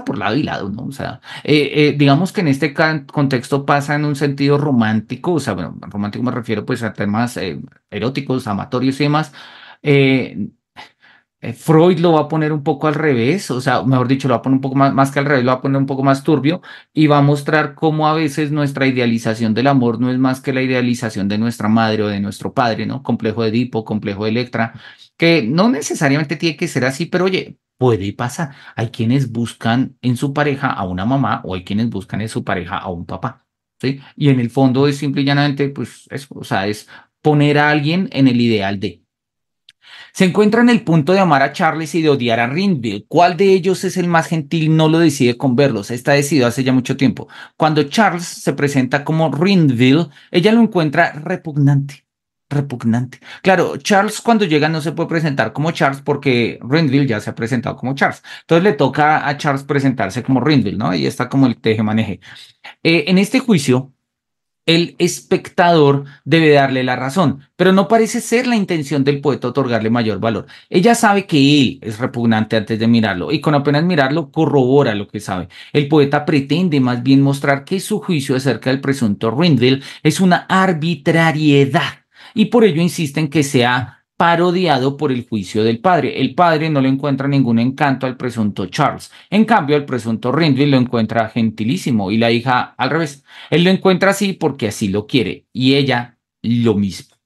por lado y lado, ¿no? O sea, digamos que en este contexto pasa en un sentido romántico, o sea, bueno, romántico me refiero pues a temas eróticos, amatorios y demás. Eh, Freud lo va a poner un poco al revés, o sea, mejor dicho, lo va a poner un poco más que al revés, lo va a poner un poco más turbio y va a mostrar cómo a veces nuestra idealización del amor no es más que la idealización de nuestra madre o de nuestro padre, ¿no? Complejo de Edipo, complejo de Electra, que no necesariamente tiene que ser así, pero oye, puede pasar. Hay quienes buscan en su pareja a una mamá o hay quienes buscan en su pareja a un papá, ¿sí? Y en el fondo es simple y llanamente, pues, eso, o sea, es poner a alguien en el ideal de. Se encuentra en el punto de amar a Charles y de odiar a Rinville. ¿Cuál de ellos es el más gentil? No lo decide con verlos. Está decidido hace ya mucho tiempo. Cuando Charles se presenta como Rinville, ella lo encuentra repugnante. Repugnante. Claro, Charles cuando llega no se puede presentar como Charles porque Rinville ya se ha presentado como Charles. Entonces le toca a Charles presentarse como Rinville, ¿no? Ahí está como el teje-maneje. En este juicio, el espectador debe darle la razón, pero no parece ser la intención del poeta otorgarle mayor valor. Ella sabe que él es repugnante antes de mirarlo y con apenas mirarlo corrobora lo que sabe. El poeta pretende más bien mostrar que su juicio acerca del presunto Rinville es una arbitrariedad y por ello insiste en que sea parodiado por el juicio del padre. El padre no le encuentra ningún encanto al presunto Charles. En cambio, el presunto Rinville lo encuentra gentilísimo y la hija al revés. Él lo encuentra así porque así lo quiere y ella lo mismo.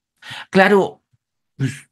Claro, pues,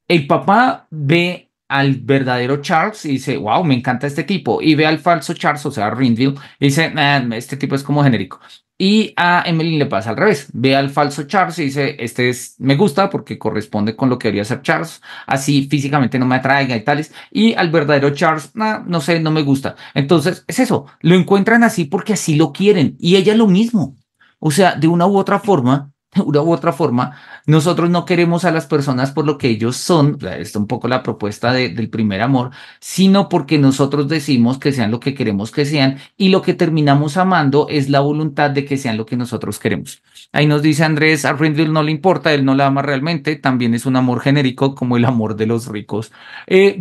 el papá ve al verdadero Charles y dice, wow, me encanta este tipo. Y ve al falso Charles, o sea, Rinville, y dice, este tipo es como genérico. Y a Emily le pasa al revés. Ve al falso Charles y dice, este es, me gusta porque corresponde con lo que debería ser Charles. Así físicamente no me atraiga y tales. Y al verdadero Charles, no sé, no me gusta. Entonces, es eso. Lo encuentran así porque así lo quieren. Y ella lo mismo. O sea, de una u otra forma, de una u otra forma, nosotros no queremos a las personas por lo que ellos son, es un poco la propuesta del primer amor, sino porque nosotros decimos que sean lo que queremos que sean y lo que terminamos amando es la voluntad de que sean lo que nosotros queremos. Ahí nos dice Andrés, a Rendell no le importa, él no la ama realmente, también es un amor genérico como el amor de los ricos.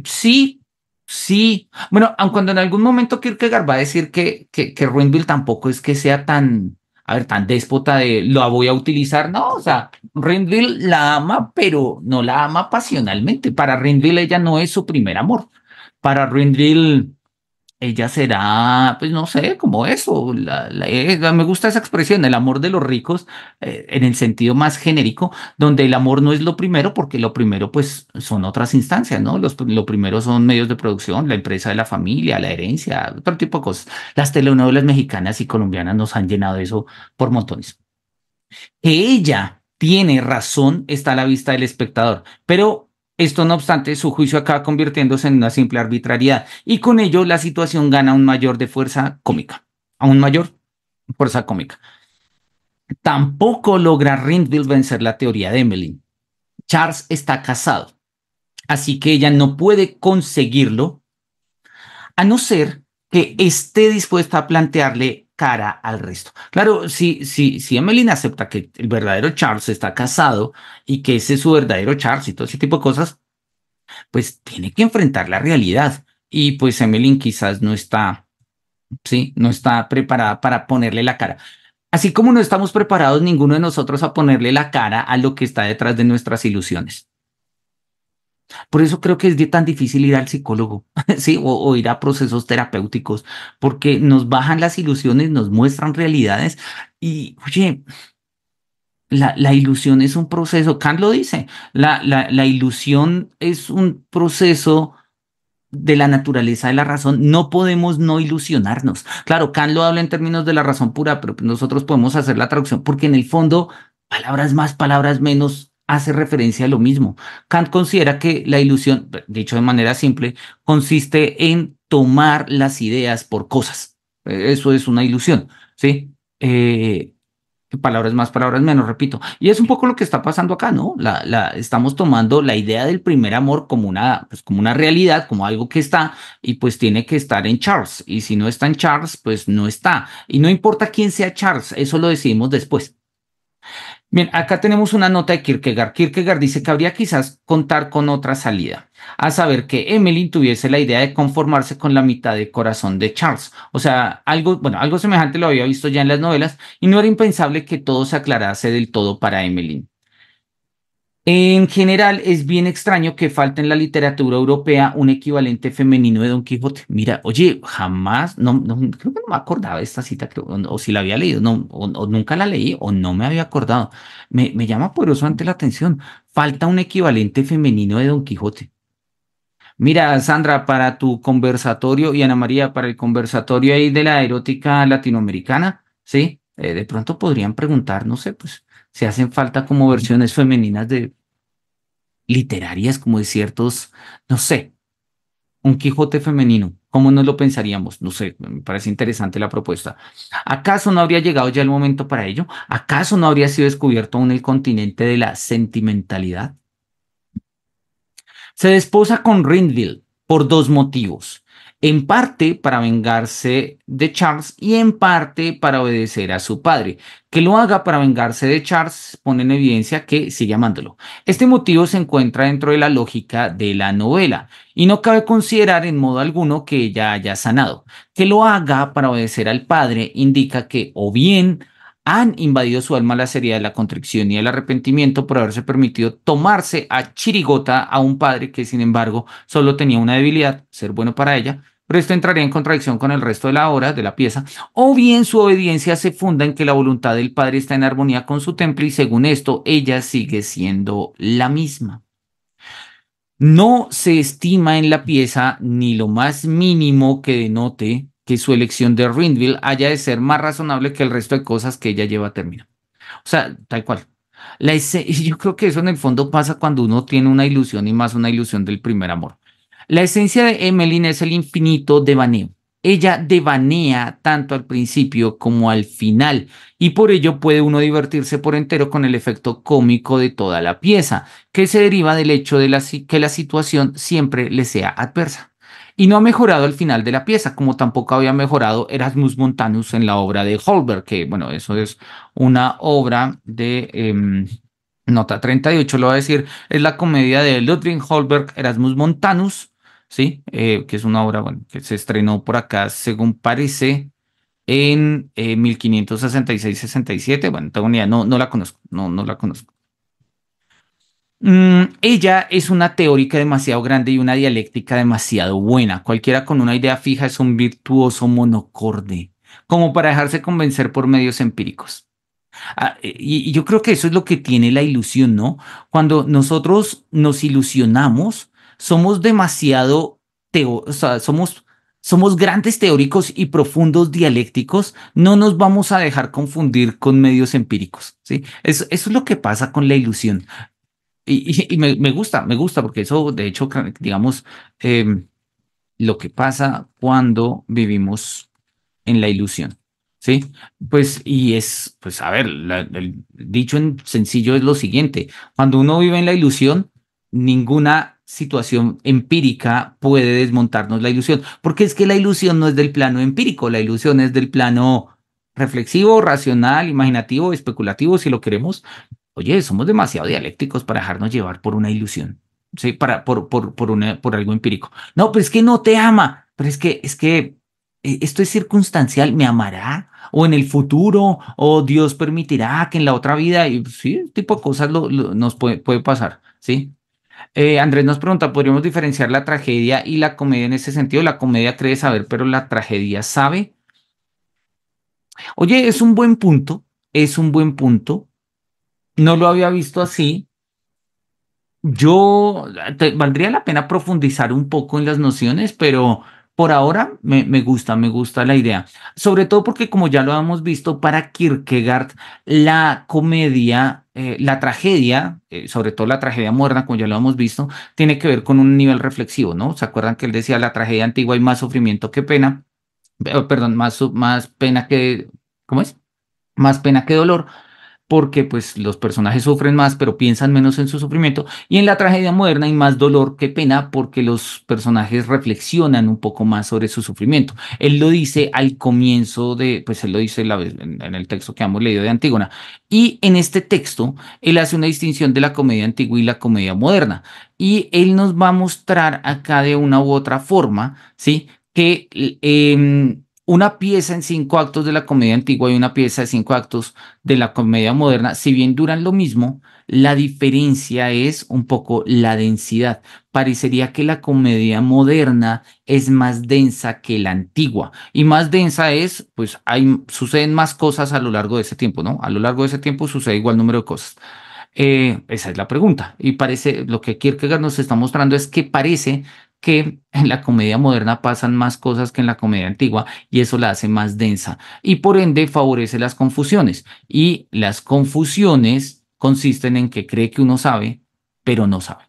Sí. Sí, bueno, aun cuando en algún momento Kierkegaard va a decir que Ruinville tampoco es que sea tan, a ver, tan déspota de la voy a utilizar, no, o sea, Renville la ama, pero no la ama pasionalmente. Para Renville ella no es su primer amor. Para Renville ella será, pues no sé, como eso. Me gusta esa expresión, el amor de los ricos, en el sentido más genérico, donde el amor no es lo primero, porque lo primero, pues, son otras instancias, ¿no? Lo primero son medios de producción, la empresa de la familia, la herencia, otro tipo de cosas. Las telenovelas mexicanas y colombianas nos han llenado de eso por montones. Que ella tiene razón está a la vista del espectador, pero esto no obstante, su juicio acaba convirtiéndose en una simple arbitrariedad y con ello la situación gana un mayor de fuerza cómica, aún mayor fuerza cómica. Tampoco logra Rindville vencer la teoría de Emmeline. Charles está casado, así que ella no puede conseguirlo a no ser que esté dispuesta a plantearle cara al resto. Claro, si Emmeline acepta que el verdadero Charles está casado y que ese es su verdadero Charles y todo ese tipo de cosas, pues tiene que enfrentar la realidad. Y pues Emmeline quizás no está, sí, no está preparada para ponerle la cara. Así como no estamos preparados ninguno de nosotros a ponerle la cara a lo que está detrás de nuestras ilusiones. Por eso creo que es tan difícil ir al psicólogo, ¿sí? O ir a procesos terapéuticos, porque nos bajan las ilusiones, nos muestran realidades y, oye, la ilusión es un proceso, Kant lo dice, la ilusión es un proceso de la naturaleza de la razón, no podemos no ilusionarnos. Claro, Kant lo habla en términos de la razón pura, pero nosotros podemos hacer la traducción porque en el fondo, palabras más, palabras menos, hace referencia a lo mismo. Kant considera que la ilusión, dicho de manera simple, consiste en tomar las ideas por cosas. Eso es una ilusión, ¿sí? Palabras más, palabras menos, repito. Y es un poco lo que está pasando acá, ¿no? Estamos tomando la idea del primer amor como pues como una realidad, como algo que está, y pues tiene que estar en Charles. Y si no está en Charles, pues no está. Y no importa quién sea Charles, eso lo decidimos después. Bien, acá tenemos una nota de Kierkegaard. Kierkegaard dice que habría quizás contar con otra salida, a saber que Emily tuviese la idea de conformarse con la mitad de corazón de Charles. O sea, algo, bueno, algo semejante lo había visto ya en las novelas y no era impensable que todo se aclarase del todo para Emily. En general, es bien extraño que falte en la literatura europea un equivalente femenino de Don Quijote. Mira, oye, jamás, creo que no me acordaba de esta cita, creo, o si la había leído, no, o nunca la leí, o no me había acordado. Me llama poderosamente la atención. Falta un equivalente femenino de Don Quijote. Mira, Sandra, para tu conversatorio y Ana María, para el conversatorio ahí de la erótica latinoamericana, ¿sí? De pronto podrían preguntar, no sé, pues, si hacen falta como versiones femeninas de literarias como de ciertos, no sé, un Quijote femenino. ¿Cómo no lo pensaríamos? No sé, me parece interesante la propuesta. ¿Acaso no habría llegado ya el momento para ello? ¿Acaso no habría sido descubierto aún el continente de la sentimentalidad? Se desposa con Rindville por dos motivos. en parte para vengarse de Charles y en parte para obedecer a su padre. Que lo haga para vengarse de Charles pone en evidencia que sigue amándolo. Este motivo se encuentra dentro de la lógica de la novela y no cabe considerar en modo alguno que ella haya sanado. Que lo haga para obedecer al padre indica que o bien han invadido su alma la seriedad de la contrición y el arrepentimiento por haberse permitido tomarse a chirigota a un padre que, sin embargo, solo tenía una debilidad, ser bueno para ella, pero esto entraría en contradicción con el resto de la obra, de la pieza, o bien su obediencia se funda en que la voluntad del padre está en armonía con su temple y según esto ella sigue siendo la misma. No se estima en la pieza ni lo más mínimo que denote que su elección de Rindville haya de ser más razonable que el resto de cosas que ella lleva a término. O sea, tal cual. Yo creo que eso en el fondo pasa cuando uno tiene una ilusión y más una ilusión del primer amor. La esencia de Emmeline es el infinito devaneo. Ella devanea tanto al principio como al final y por ello puede uno divertirse por entero con el efecto cómico de toda la pieza, que se deriva del hecho de que la situación siempre le sea adversa. Y no ha mejorado al final de la pieza, como tampoco había mejorado Erasmus Montanus en la obra de Holberg, que bueno, eso es una obra de nota 38, lo voy a decir, es la comedia de Ludwig Holberg, Erasmus Montanus, ¿sí? Que es una obra, bueno, que se estrenó por acá, según parece, en 1566-67. Bueno, no tengo ni idea, no la conozco, no la conozco. Ella es una teórica demasiado grande y una dialéctica demasiado buena. Cualquiera con una idea fija es un virtuoso monocorde, como para dejarse convencer por medios empíricos. Y yo creo que eso es lo que tiene la ilusión, ¿no? Cuando nosotros nos ilusionamos, somos demasiado, o sea, somos grandes teóricos y profundos dialécticos, no nos vamos a dejar confundir con medios empíricos, ¿sí? Eso es lo que pasa con la ilusión. Y me gusta, porque eso, de hecho, digamos, lo que pasa cuando vivimos en la ilusión, ¿sí? Pues, y es, pues, a ver, el dicho en sencillo es lo siguiente: cuando uno vive en la ilusión, ninguna situación empírica puede desmontarnos la ilusión, porque es que la ilusión no es del plano empírico, la ilusión es del plano reflexivo, racional, imaginativo, especulativo, si lo queremos. Oye, somos demasiado dialécticos para dejarnos llevar por una ilusión, ¿sí? Por algo empírico. No, pero es que no te ama, pero es que esto es circunstancial, ¿me amará? O en el futuro, o Dios permitirá que en la otra vida, y sí, este tipo de cosas nos puede pasar, ¿sí? Andrés nos pregunta, ¿podríamos diferenciar la tragedia y la comedia en ese sentido? La comedia cree saber, pero la tragedia sabe. Oye, es un buen punto, es un buen punto. No lo había visto así. Valdría la pena profundizar un poco en las nociones, pero por ahora me gusta la idea. Sobre todo porque, como ya lo hemos visto, para Kierkegaard, la comedia, la tragedia, sobre todo la tragedia moderna, como ya lo hemos visto, tiene que ver con un nivel reflexivo, ¿no? ¿Se acuerdan que él decía la tragedia antigua hay más sufrimiento que pena? Perdón, más pena que, ¿cómo es? Más pena que dolor porque pues los personajes sufren más, pero piensan menos en su sufrimiento. Y en la tragedia moderna hay más dolor que pena porque los personajes reflexionan un poco más sobre su sufrimiento. Él lo dice al comienzo pues él lo dice en el texto que hemos leído de Antígona. Y en este texto, él hace una distinción de la comedia antigua y la comedia moderna. Y él nos va a mostrar acá de una u otra forma, ¿sí? Que una pieza en 5 actos de la comedia antigua y una pieza de 5 actos de la comedia moderna, si bien duran lo mismo, la diferencia es un poco la densidad. Parecería que la comedia moderna es más densa que la antigua. Y más densa es, pues suceden más cosas a lo largo de ese tiempo, ¿no? A lo largo de ese tiempo sucede igual número de cosas. Esa es la pregunta. Y parece, lo que Kierkegaard nos está mostrando es que parece que en la comedia moderna pasan más cosas que en la comedia antigua y eso la hace más densa y por ende favorece las confusiones. Y las confusiones consisten en que cree que uno sabe, pero no sabe.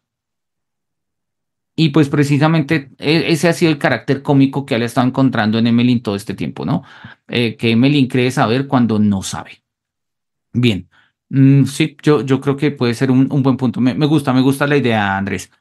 Y pues precisamente ese ha sido el carácter cómico que él ha estado encontrando en Emmeline todo este tiempo, ¿no? Que Emmeline cree saber cuando no sabe. Bien. Sí, yo creo que puede ser un buen punto. Me gusta la idea, Andrés.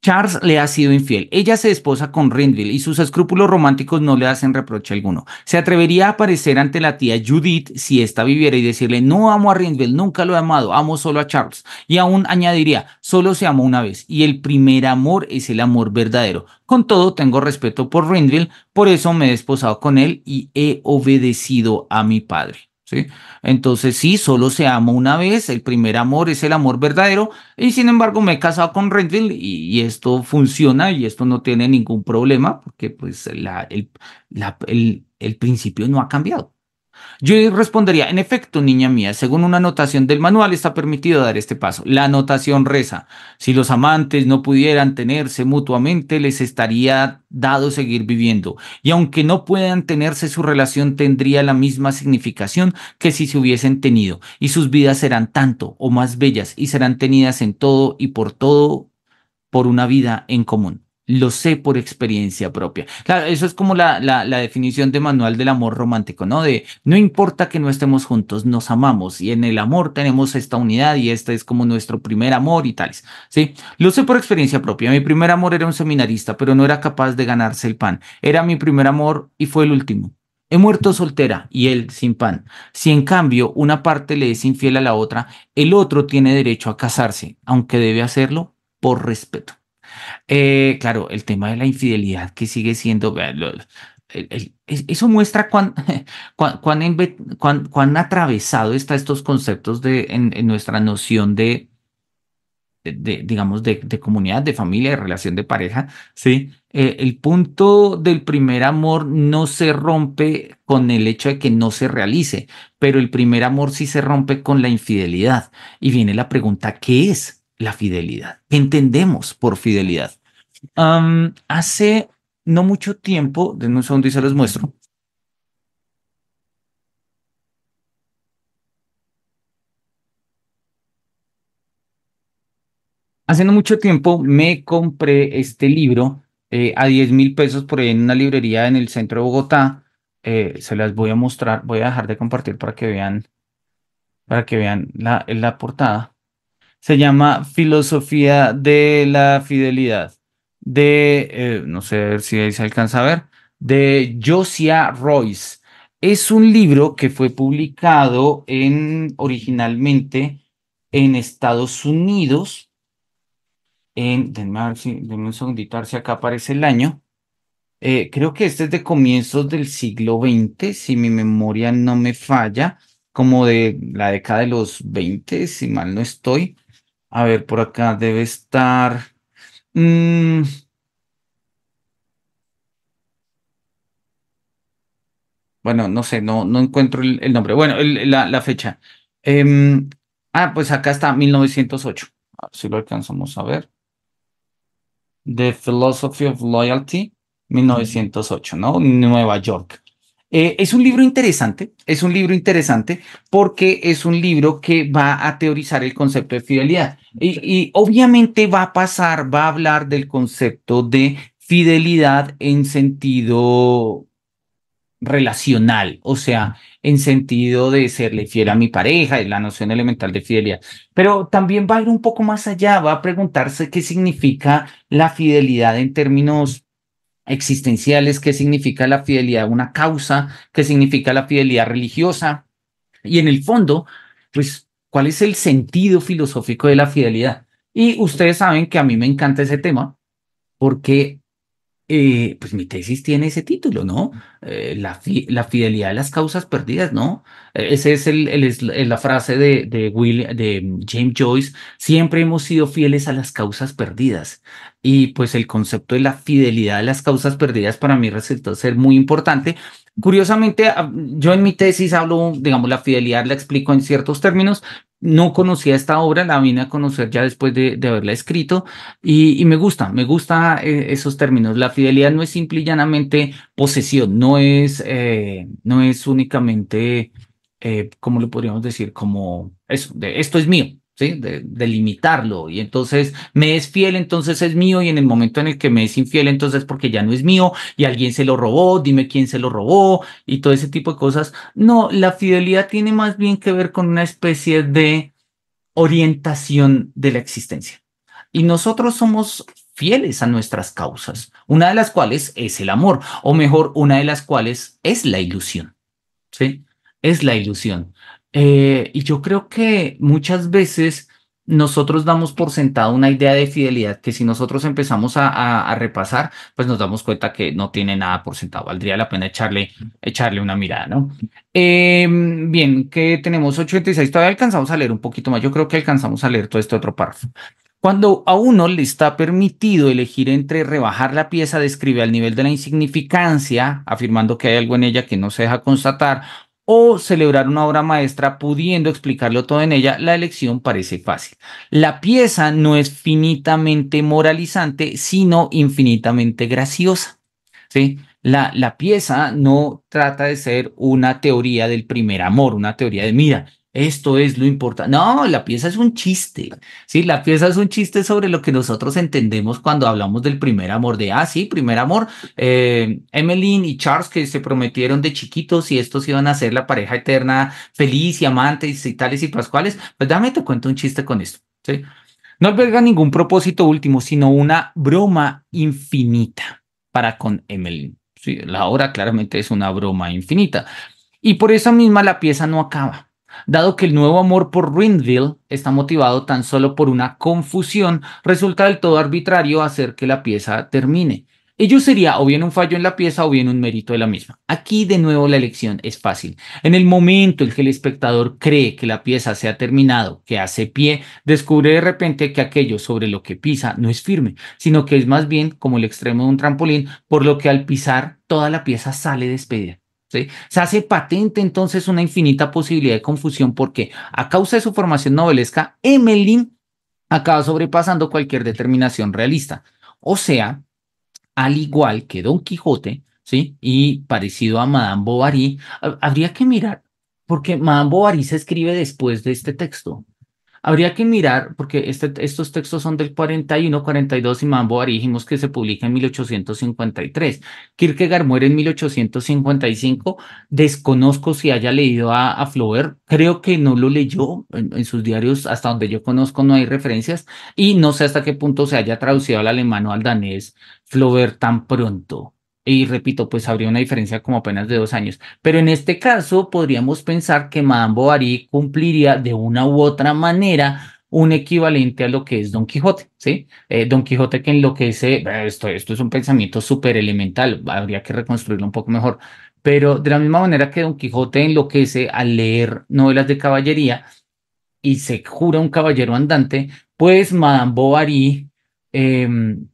Charles le ha sido infiel. Ella se desposa con Renville y sus escrúpulos románticos no le hacen reproche alguno. Se atrevería a aparecer ante la tía Judith si ésta viviera y decirle: no amo a Renville, nunca lo he amado, amo solo a Charles. Y aún añadiría: solo se amó una vez y el primer amor es el amor verdadero. Con todo, tengo respeto por Renville, por eso me he desposado con él y he obedecido a mi padre. ¿Sí? Entonces, sí, solo se ama una vez, el primer amor es el amor verdadero, y sin embargo me he casado con Renville y esto funciona y esto no tiene ningún problema porque pues el principio no ha cambiado. Yo respondería: en efecto, niña mía, según una anotación del manual está permitido dar este paso. La anotación reza: si los amantes no pudieran tenerse mutuamente, les estaría dado seguir viviendo. Y aunque no puedan tenerse, su relación tendría la misma significación que si se hubiesen tenido. Y sus vidas serán tanto o más bellas y serán tenidas en todo por una vida en común. Lo sé por experiencia propia. Claro, eso es como la definición de manual del amor romántico, ¿no? De no importa que no estemos juntos, nos amamos y en el amor tenemos esta unidad y este es como nuestro primer amor y tales, ¿sí? Lo sé por experiencia propia. Mi primer amor era un seminarista, pero no era capaz de ganarse el pan. Era mi primer amor y fue el último. He muerto soltera y él sin pan. Si en cambio una parte le es infiel a la otra, el otro tiene derecho a casarse, aunque debe hacerlo por respeto. Claro, el tema de la infidelidad que sigue siendo, vea, eso muestra cuán atravesado está estos conceptos en nuestra noción digamos, de comunidad, de familia, de relación de pareja, ¿sí? El punto del primer amor no se rompe con el hecho de que no se realice, pero el primer amor sí se rompe con la infidelidad. Y viene la pregunta: ¿qué es la fidelidad? ¿Qué entendemos por fidelidad? Hace no mucho tiempo, denme un segundo y se los muestro. Hace no mucho tiempo me compré este libro a 10.000 pesos por ahí en una librería en el centro de Bogotá. Se las voy a mostrar, voy a dejar de compartir para que vean la portada. Se llama Filosofía de la Fidelidad, no sé a ver si ahí se alcanza a ver, de Josiah Royce. Es un libro que fue publicado originalmente en Estados Unidos, denme, a ver denme un segundito, a ver si acá aparece el año. Creo que este es de comienzos del siglo XX, si mi memoria no me falla, como de la década de los 20, si mal no estoy. A ver, por acá debe estar. mm, bueno, no sé, no encuentro el nombre. Bueno, la fecha. Em, pues acá está, 1908. A ver si lo alcanzamos a ver. The Philosophy of Loyalty, 1908, ¿no? Nueva York. Es un libro interesante porque es un libro que va a teorizar el concepto de fidelidad y obviamente va a hablar del concepto de fidelidad en sentido relacional, o sea, en sentido de serle fiel a mi pareja, es la noción elemental de fidelidad. Pero también va a ir un poco más allá, va a preguntarse qué significa la fidelidad en términos existenciales, qué significa la fidelidad a una causa, qué significa la fidelidad religiosa y en el fondo, pues, ¿cuál es el sentido filosófico de la fidelidad? Y ustedes saben que a mí me encanta ese tema porque pues mi tesis tiene ese título, ¿no? La fidelidad de las causas perdidas, ¿no? Ese es la frase de James Joyce: siempre hemos sido fieles a las causas perdidas. Y pues el concepto de la fidelidad de las causas perdidas para mí resultó ser muy importante. Curiosamente, yo en mi tesis hablo, digamos, la fidelidad la explico en ciertos términos. No conocía esta obra, la vine a conocer ya después de haberla escrito. Y me gusta esos términos. La fidelidad no es simple y llanamente posesión, no es únicamente, ¿cómo lo podríamos decir? Como eso, de esto es mío, ¿sí? De limitarlo. Y entonces me es fiel, entonces es mío, y en el momento en el que me es infiel, entonces porque ya no es mío y alguien se lo robó, dime quién se lo robó y todo ese tipo de cosas. No, la fidelidad tiene más bien que ver con una especie de orientación de la existencia. Y nosotros somos fieles a nuestras causas, una de las cuales es el amor, o mejor, una de las cuales es la ilusión, ¿sí? Es la ilusión. Y yo creo que muchas veces nosotros damos por sentado una idea de fidelidad que si nosotros empezamos a repasar, pues nos damos cuenta que no tiene nada por sentado. Valdría la pena echarle una mirada, ¿no? Bien, que tenemos 86. Todavía alcanzamos a leer un poquito más. Yo creo que alcanzamos a leer todo este otro párrafo. Cuando a uno le está permitido elegir entre rebajar la pieza, describe al nivel de la insignificancia, afirmando que hay algo en ella que no se deja constatar, o celebrar una obra maestra pudiendo explicarlo todo en ella, la elección parece fácil. La pieza no es finitamente moralizante, sino infinitamente graciosa. ¿Sí? La pieza no trata de ser una teoría del primer amor, una teoría de, mira, esto es lo importante. No, la pieza es un chiste. Sí, la pieza es un chiste sobre lo que nosotros entendemos cuando hablamos del primer amor, de, sí, primer amor, Emmeline y Charles que se prometieron de chiquitos y estos iban a ser la pareja eterna, feliz y amantes y tales y pascuales. Pues dame, te cuento un chiste con esto. ¿Sí? No alberga ningún propósito último, sino una broma infinita para con Emmeline. Sí, la obra claramente es una broma infinita. Y por esa misma la pieza no acaba, dado que el nuevo amor por Rinville está motivado tan solo por una confusión, resulta del todo arbitrario hacer que la pieza termine. Ello sería o bien un fallo en la pieza o bien un mérito de la misma. Aquí de nuevo la elección es fácil. En el momento en que el espectador cree que la pieza se ha terminado, que hace pie, descubre de repente que aquello sobre lo que pisa no es firme, sino que es más bien como el extremo de un trampolín, por lo que al pisar toda la pieza sale despedida. ¿Sí? Se hace patente entonces una infinita posibilidad de confusión porque a causa de su formación novelesca, Emmeline acaba sobrepasando cualquier determinación realista. O sea, al igual que Don Quijote, ¿sí? Y parecido a Madame Bovary, habría que mirar, porque Madame Bovary se escribe después de este texto. Habría que mirar, porque estos textos son del 41, 42 y Madame Bovary dijimos que se publica en 1853. Kierkegaard muere en 1855. Desconozco si haya leído a Flaubert. Creo que no lo leyó en sus diarios. Hasta donde yo conozco no hay referencias. Y no sé hasta qué punto se haya traducido al alemán o al danés Flaubert tan pronto. Y repito, pues habría una diferencia como apenas de 2 años. Pero en este caso podríamos pensar que Madame Bovary cumpliría de una u otra manera un equivalente a lo que es Don Quijote, ¿sí? Don Quijote que enloquece, esto es un pensamiento súper elemental, habría que reconstruirlo un poco mejor, pero de la misma manera que Don Quijote enloquece al leer novelas de caballería y se jura un caballero andante, pues Madame Bovary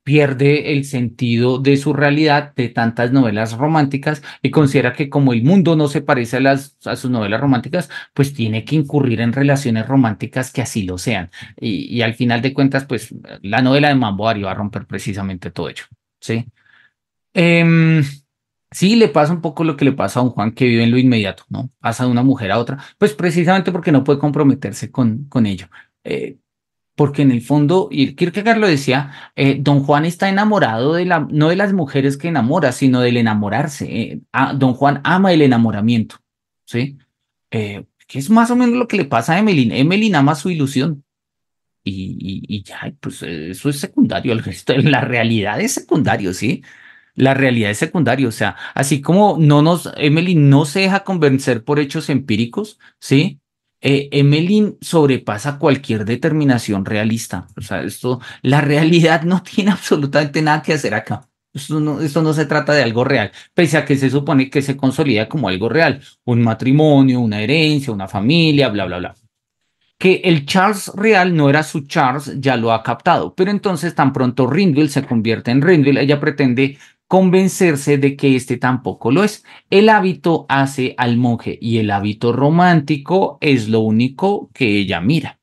pierde el sentido de su realidad de tantas novelas románticas y considera que como el mundo no se parece a sus novelas románticas, pues tiene que incurrir en relaciones románticas que así lo sean. Y al final de cuentas, pues la novela de Madame Bovary va a romper precisamente todo ello, ¿sí? Em, sí, le pasa un poco lo que le pasa a un Juan que vive en lo inmediato, ¿no? Pasa de una mujer a otra, pues precisamente porque no puede comprometerse con ello. Eh, Porque en el fondo, y Kierkegaard lo decía, don Juan está enamorado no de las mujeres que enamora, sino del enamorarse. Don Juan ama el enamoramiento, ¿sí? Que es más o menos lo que le pasa a Emmeline. Emmeline ama su ilusión y ya, pues eso es secundario. El resto, la realidad es secundario, ¿sí? La realidad es secundaria, o sea, así como Emmeline no se deja convencer por hechos empíricos, ¿sí? Emmeline sobrepasa cualquier determinación realista. O sea, la realidad no tiene absolutamente nada que hacer acá. Esto no se trata de algo real, pese a que se supone que se consolida como algo real, un matrimonio, una herencia, una familia, bla, bla, bla. Que el Charles real no era su Charles, ya lo ha captado, pero entonces tan pronto Rinville se convierte en Rinville, ella pretende convencerse de que este tampoco lo es. El hábito hace al monje y el hábito romántico es lo único que ella mira.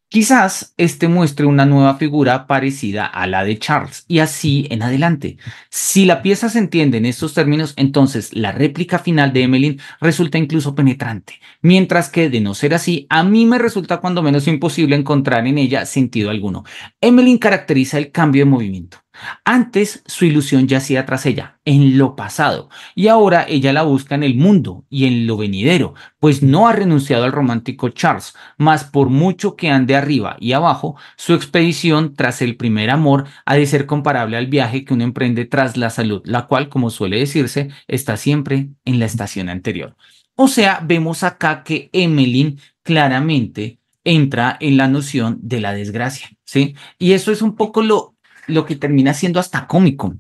Quizás este muestre una nueva figura parecida a la de Charles y así en adelante. Si la pieza se entiende en estos términos, entonces la réplica final de Emmeline resulta incluso penetrante, mientras que de no ser así, a mí me resulta cuando menos imposible encontrar en ella sentido alguno. Emmeline caracteriza el cambio de movimiento. Antes su ilusión yacía tras ella, en lo pasado, y ahora ella la busca en el mundo y en lo venidero, pues no ha renunciado al romántico Charles, mas por mucho que ande arriba y abajo, su expedición tras el primer amor ha de ser comparable al viaje que uno emprende tras la salud, la cual, como suele decirse, está siempre en la estación anterior. O sea, vemos acá que Emmeline claramente entra en la noción de la desgracia, ¿sí? Y eso es un poco lo que termina siendo hasta cómico.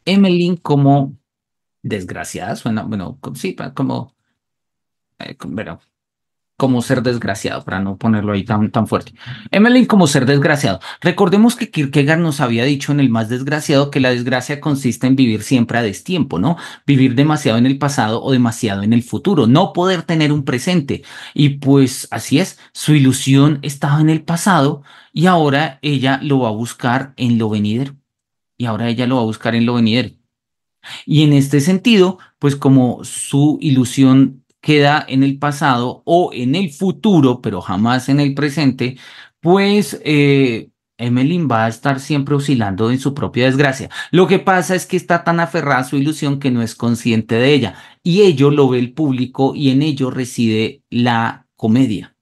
Emmeline como desgraciada, suena, bueno, sí, como, bueno, como ser desgraciado, para no ponerlo ahí tan fuerte. Emmeline como ser desgraciado. Recordemos que Kierkegaard nos había dicho en El más desgraciado que la desgracia consiste en vivir siempre a destiempo, ¿no? Vivir demasiado en el pasado o demasiado en el futuro, no poder tener un presente. Y pues así es, su ilusión estaba en el pasado y ahora ella lo va a buscar en lo venidero. Y ahora ella lo va a buscar en lo venidero. Y en este sentido, pues como su ilusión queda en el pasado o en el futuro, pero jamás en el presente, pues Emmeline va a estar siempre oscilando en su propia desgracia. Lo que pasa es que está tan aferrada a su ilusión que no es consciente de ella. Y ello lo ve el público y en ello reside la comedia.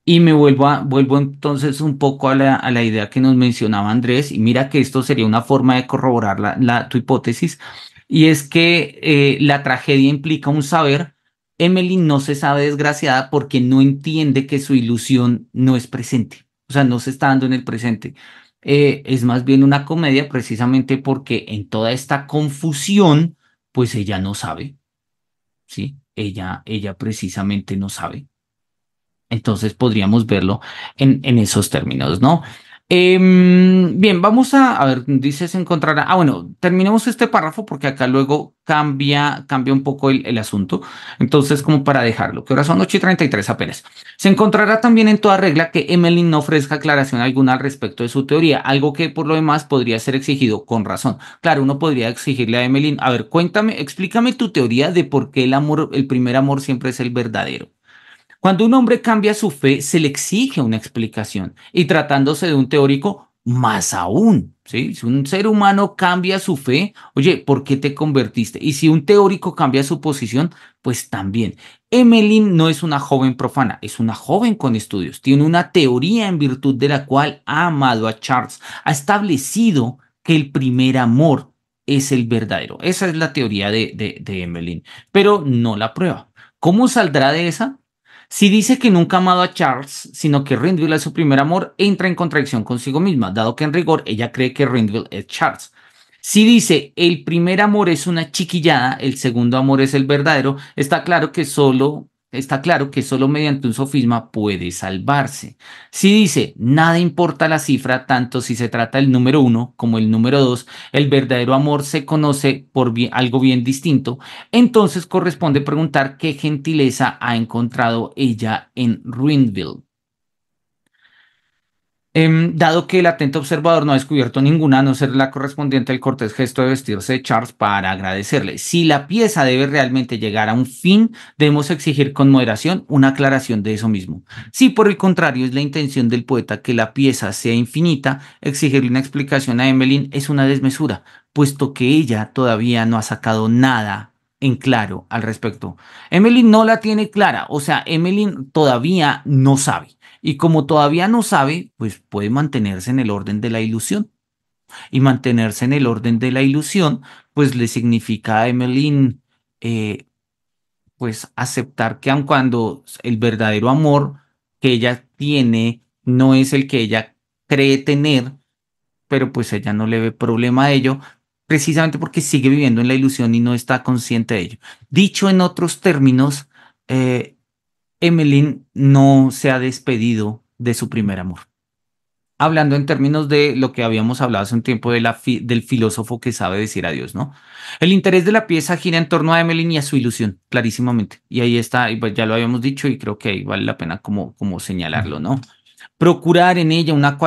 Y vuelvo entonces un poco a la idea que nos mencionaba Andrés, y mira que esto sería una forma de corroborar tu hipótesis, y es que la tragedia implica un saber. Emily no se sabe desgraciada porque no entiende que su ilusión no es presente, o sea, no se está dando en el presente. Es más bien una comedia precisamente porque en toda esta confusión, pues ella no sabe, ¿sí? Ella precisamente no sabe. Entonces podríamos verlo en esos términos, ¿no? Bien, vamos a ver, dice se encontrará. Ah, bueno, terminemos este párrafo porque acá luego cambia un poco el asunto. Entonces, como para dejarlo, que ahora son 8:33 apenas. Se encontrará también en toda regla que Emmeline no ofrezca aclaración alguna al respecto de su teoría, algo que por lo demás podría ser exigido con razón. Claro, uno podría exigirle a Emmeline, a ver, cuéntame, explícame tu teoría de por qué el amor, el primer amor siempre es el verdadero. Cuando un hombre cambia su fe, se le exige una explicación. Y tratándose de un teórico, más aún, ¿sí? Si un ser humano cambia su fe, oye, ¿por qué te convertiste? Y si un teórico cambia su posición, pues también. Emmeline no es una joven profana, es una joven con estudios. Tiene una teoría en virtud de la cual ha amado a Charles. Ha establecido que el primer amor es el verdadero. Esa es la teoría de Emmeline, pero no la prueba. ¿Cómo saldrá de esa? Si dice que nunca ha amado a Charles, sino que Rindville es su primer amor, entra en contradicción consigo misma, dado que en rigor ella cree que Rindville es Charles. Si dice el primer amor es una chiquillada, el segundo amor es el verdadero, está claro que solo mediante un sofisma puede salvarse. Si dice nada importa la cifra, tanto si se trata del número uno como el número dos, el verdadero amor se conoce por algo bien distinto, entonces corresponde preguntar qué gentileza ha encontrado ella en Ruinville. Dado que el atento observador no ha descubierto ninguna, a no ser la correspondiente al cortés gesto de vestirse de Charles para agradecerle. Si la pieza debe realmente llegar a un fin, debemos exigir con moderación una aclaración de eso mismo. Si por el contrario es la intención del poeta que la pieza sea infinita, exigirle una explicación a Emmeline es una desmesura, puesto que ella todavía no ha sacado nada en claro al respecto. Emmeline no la tiene clara, o sea, Emmeline todavía no sabe. Y como todavía no sabe, pues puede mantenerse en el orden de la ilusión. Y mantenerse en el orden de la ilusión, pues le significa a Emmeline, eh, pues aceptar que aun cuando el verdadero amor que ella tiene no es el que ella cree tener, pero pues ella no le ve problema a ello, precisamente porque sigue viviendo en la ilusión y no está consciente de ello. Dicho en otros términos, Emmeline no se ha despedido de su primer amor. Hablando en términos de lo que habíamos hablado hace un tiempo del filósofo que sabe decir adiós, ¿no? El interés de la pieza gira en torno a Emmeline y a su ilusión, clarísimamente. Y ahí está, y pues ya lo habíamos dicho y creo que ahí vale la pena como señalarlo, ¿no? Procurar en ella una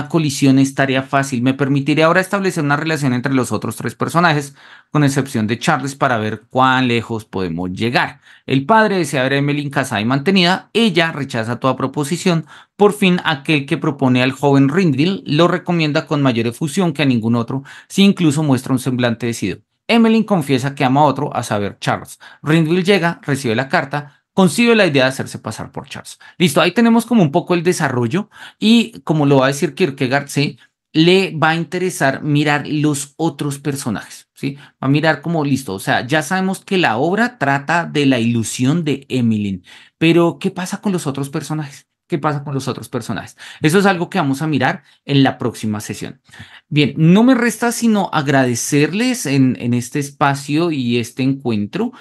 colisión es tarea fácil. Me permitiré ahora establecer una relación entre los otros tres personajes, con excepción de Charles, para ver cuán lejos podemos llegar. El padre desea ver a Emmeline casada y mantenida. Ella rechaza toda proposición. Por fin, aquel que propone al joven Rindle lo recomienda con mayor efusión que a ningún otro, si incluso muestra un semblante decidido. Emmeline confiesa que ama a otro, a saber, Charles. Rindle llega, recibe la carta, concibe la idea de hacerse pasar por Charles. Listo, ahí tenemos como un poco el desarrollo y como lo va a decir Kierkegaard, ¿sí? Le va a interesar mirar los otros personajes, ¿sí? Va a mirar como listo, o sea, ya sabemos que la obra trata de la ilusión de Emmeline, pero ¿qué pasa con los otros personajes? ¿Qué pasa con los otros personajes? Eso es algo que vamos a mirar en la próxima sesión. Bien, no me resta sino agradecerles en este espacio y este encuentro.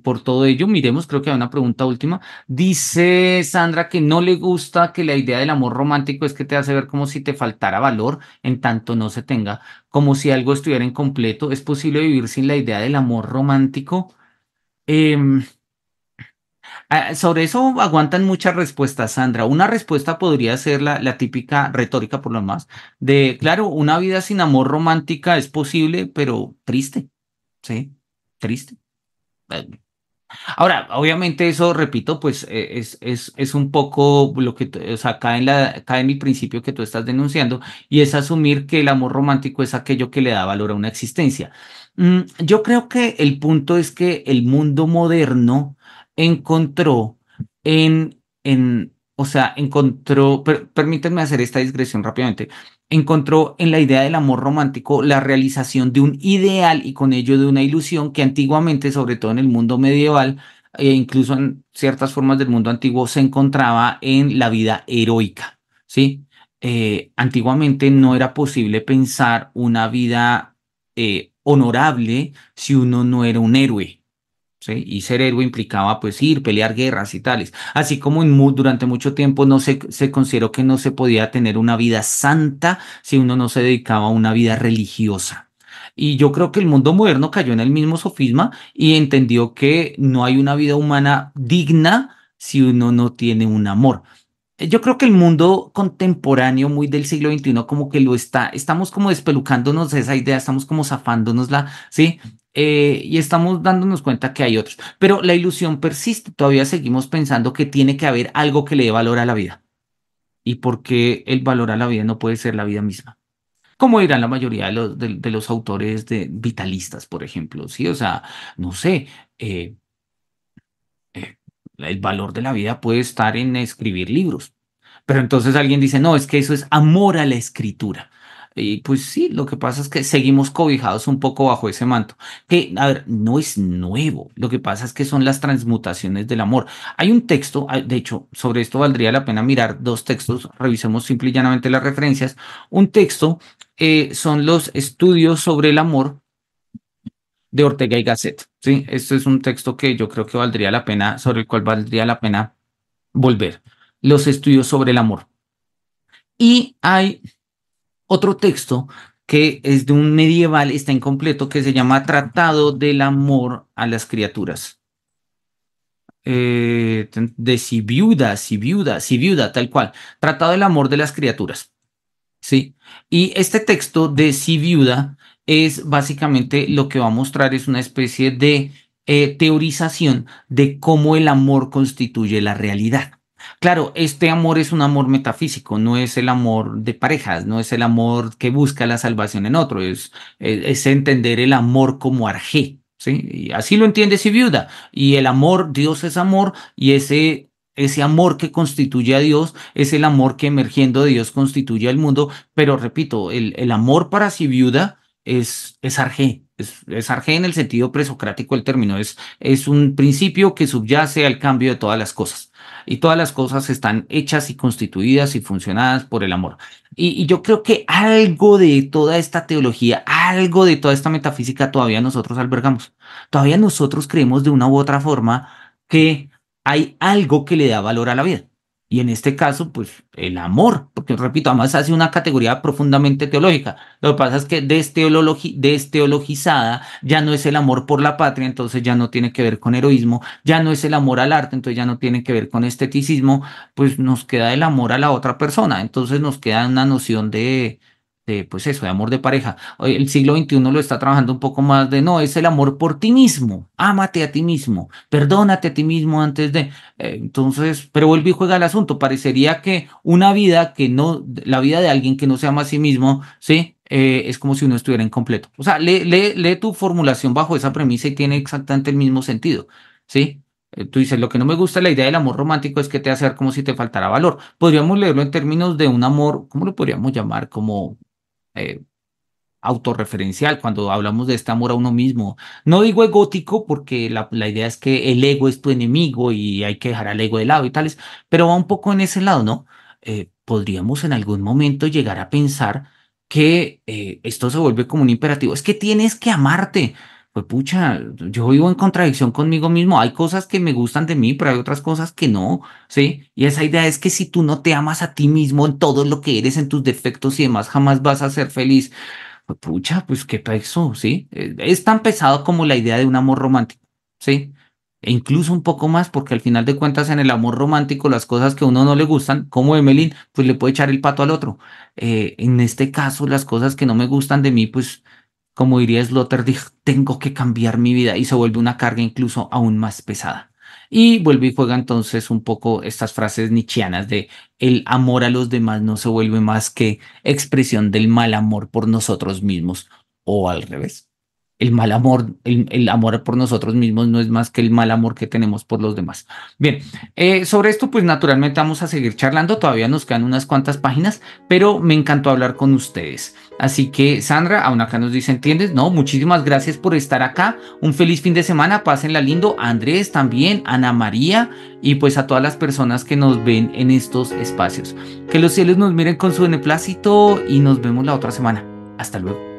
Por todo ello, miremos, creo que hay una pregunta última. Dice Sandra que no le gusta, que la idea del amor romántico es que te hace ver como si te faltara valor en tanto no se tenga, como si algo estuviera incompleto. ¿Es posible vivir sin la idea del amor romántico? Em, sobre eso aguantan muchas respuestas, Sandra. Una respuesta podría ser la típica retórica, por lo más, de, claro, una vida sin amor romántica es posible, pero triste, ¿sí? Triste. Eh, Ahora, obviamente eso, repito, pues es un poco lo que, o sea, cae en el principio que tú estás denunciando y es asumir que el amor romántico es aquello que le da valor a una existencia. Yo creo que el punto es que el mundo moderno encontró o sea, permítanme hacer esta digresión rápidamente, encontró en la idea del amor romántico la realización de un ideal y con ello de una ilusión que antiguamente, sobre todo en el mundo medieval, e incluso en ciertas formas del mundo antiguo, se encontraba en la vida heroica, ¿sí? Antiguamente no era posible pensar una vida honorable si uno no era un héroe. ¿Sí? Y ser héroe implicaba pues ir, pelear guerras y tales. Así como durante mucho tiempo no se consideró que no se podía tener una vida santa si uno no se dedicaba a una vida religiosa. Y yo creo que el mundo moderno cayó en el mismo sofisma y entendió que no hay una vida humana digna si uno no tiene un amor. Yo creo que el mundo contemporáneo, muy del siglo XXI, como que estamos como despelucándonos de esa idea, estamos como zafándonosla, ¿sí? Y estamos dándonos cuenta que hay otros. Pero la ilusión persiste, todavía seguimos pensando que tiene que haber algo que le dé valor a la vida. ¿Y por qué el valor a la vida no puede ser la vida misma? Como dirán la mayoría de los autores vitalistas, por ejemplo, ¿sí? O sea, no sé, eh, el valor de la vida puede estar en escribir libros. Pero entonces alguien dice, no, es que eso es amor a la escritura. Y pues sí, lo que pasa es que seguimos cobijados un poco bajo ese manto, que, a ver, no es nuevo. Lo que pasa es que son las transmutaciones del amor. Hay un texto, de hecho, sobre esto valdría la pena mirar dos textos, revisemos simple y llanamente las referencias. Un texto son los estudios sobre el amor de Ortega y Gasset, ¿sí? Este es un texto que yo creo que valdría la pena, sobre el cual valdría la pena volver. Los estudios sobre el amor. Y hay otro texto que es de un medieval, está incompleto, que se llama Tratado del Amor a las Criaturas. De si viuda, tal cual. Tratado del Amor de las Criaturas. Sí. Y este texto de si viuda es básicamente lo que va a mostrar es una especie de teorización de cómo el amor constituye la realidad. Claro, este amor es un amor metafísico, no es el amor de parejas, no es el amor que busca la salvación en otro, es entender el amor como arjé, ¿sí? Y así lo entiende si viuda. Y el amor, Dios es amor, y ese amor que constituye a Dios es el amor que emergiendo de Dios constituye al mundo, pero repito, el amor para si viuda es arjé, es arjé en el sentido presocrático del término, es un principio que subyace al cambio de todas las cosas. Y todas las cosas están hechas y constituidas y funcionadas por el amor. Y yo creo que algo de toda esta teología, algo de toda esta metafísica todavía nosotros albergamos. Todavía nosotros creemos de una u otra forma que hay algo que le da valor a la vida. Y en este caso, pues el amor, porque repito, además hace una categoría profundamente teológica. Lo que pasa es que desteologizada ya no es el amor por la patria, entonces ya no tiene que ver con heroísmo, ya no es el amor al arte, entonces ya no tiene que ver con esteticismo, pues nos queda el amor a la otra persona, entonces nos queda una noción pues eso, de amor de pareja. Hoy el siglo XXI lo está trabajando un poco más de, no, es el amor por ti mismo, ámate a ti mismo, perdónate a ti mismo antes de... Entonces, pero vuelve y juega el asunto. Parecería que una vida que no, la vida de alguien que no se ama a sí mismo, ¿sí? Es como si uno estuviera incompleto. O sea, lee tu formulación bajo esa premisa y tiene exactamente el mismo sentido, ¿sí? Tú dices, lo que no me gusta de la idea del amor romántico es que te hace ver como si te faltara valor. Podríamos leerlo en términos de un amor, ¿cómo lo podríamos llamar? Como eh, autorreferencial cuando hablamos de este amor a uno mismo. No digo egótico porque la idea es que el ego es tu enemigo y hay que dejar al ego de lado y tales, pero va un poco en ese lado, ¿no? Podríamos en algún momento llegar a pensar que esto se vuelve como un imperativo. Es que tienes que amarte. Pues pucha, yo vivo en contradicción conmigo mismo. Hay cosas que me gustan de mí, pero hay otras cosas que no, ¿sí? Y esa idea es que si tú no te amas a ti mismo en todo lo que eres, en tus defectos y demás, jamás vas a ser feliz. Pues, pucha, pues qué peso, ¿sí? Es tan pesado como la idea de un amor romántico, ¿sí? E incluso un poco más, porque al final de cuentas en el amor romántico las cosas que a uno no le gustan, como Emelín, pues le puede echar el pato al otro. En este caso, las cosas que no me gustan de mí, pues como diría Sloterdijk, tengo que cambiar mi vida y se vuelve una carga incluso aún más pesada. Y vuelve y juega entonces un poco estas frases nietzscheanas de el amor a los demás no se vuelve más que expresión del mal amor por nosotros mismos o al revés. El mal amor, el amor por nosotros mismos no es más que el mal amor que tenemos por los demás. Bien, sobre esto pues naturalmente vamos a seguir charlando, todavía nos quedan unas cuantas páginas, pero me encantó hablar con ustedes. Así que Sandra, aún acá nos dice, ¿entiendes? No, muchísimas gracias por estar acá. Un feliz fin de semana, pásenla lindo. A Andrés también, Ana María y pues a todas las personas que nos ven en estos espacios. Que los cielos nos miren con su beneplácito y nos vemos la otra semana. Hasta luego.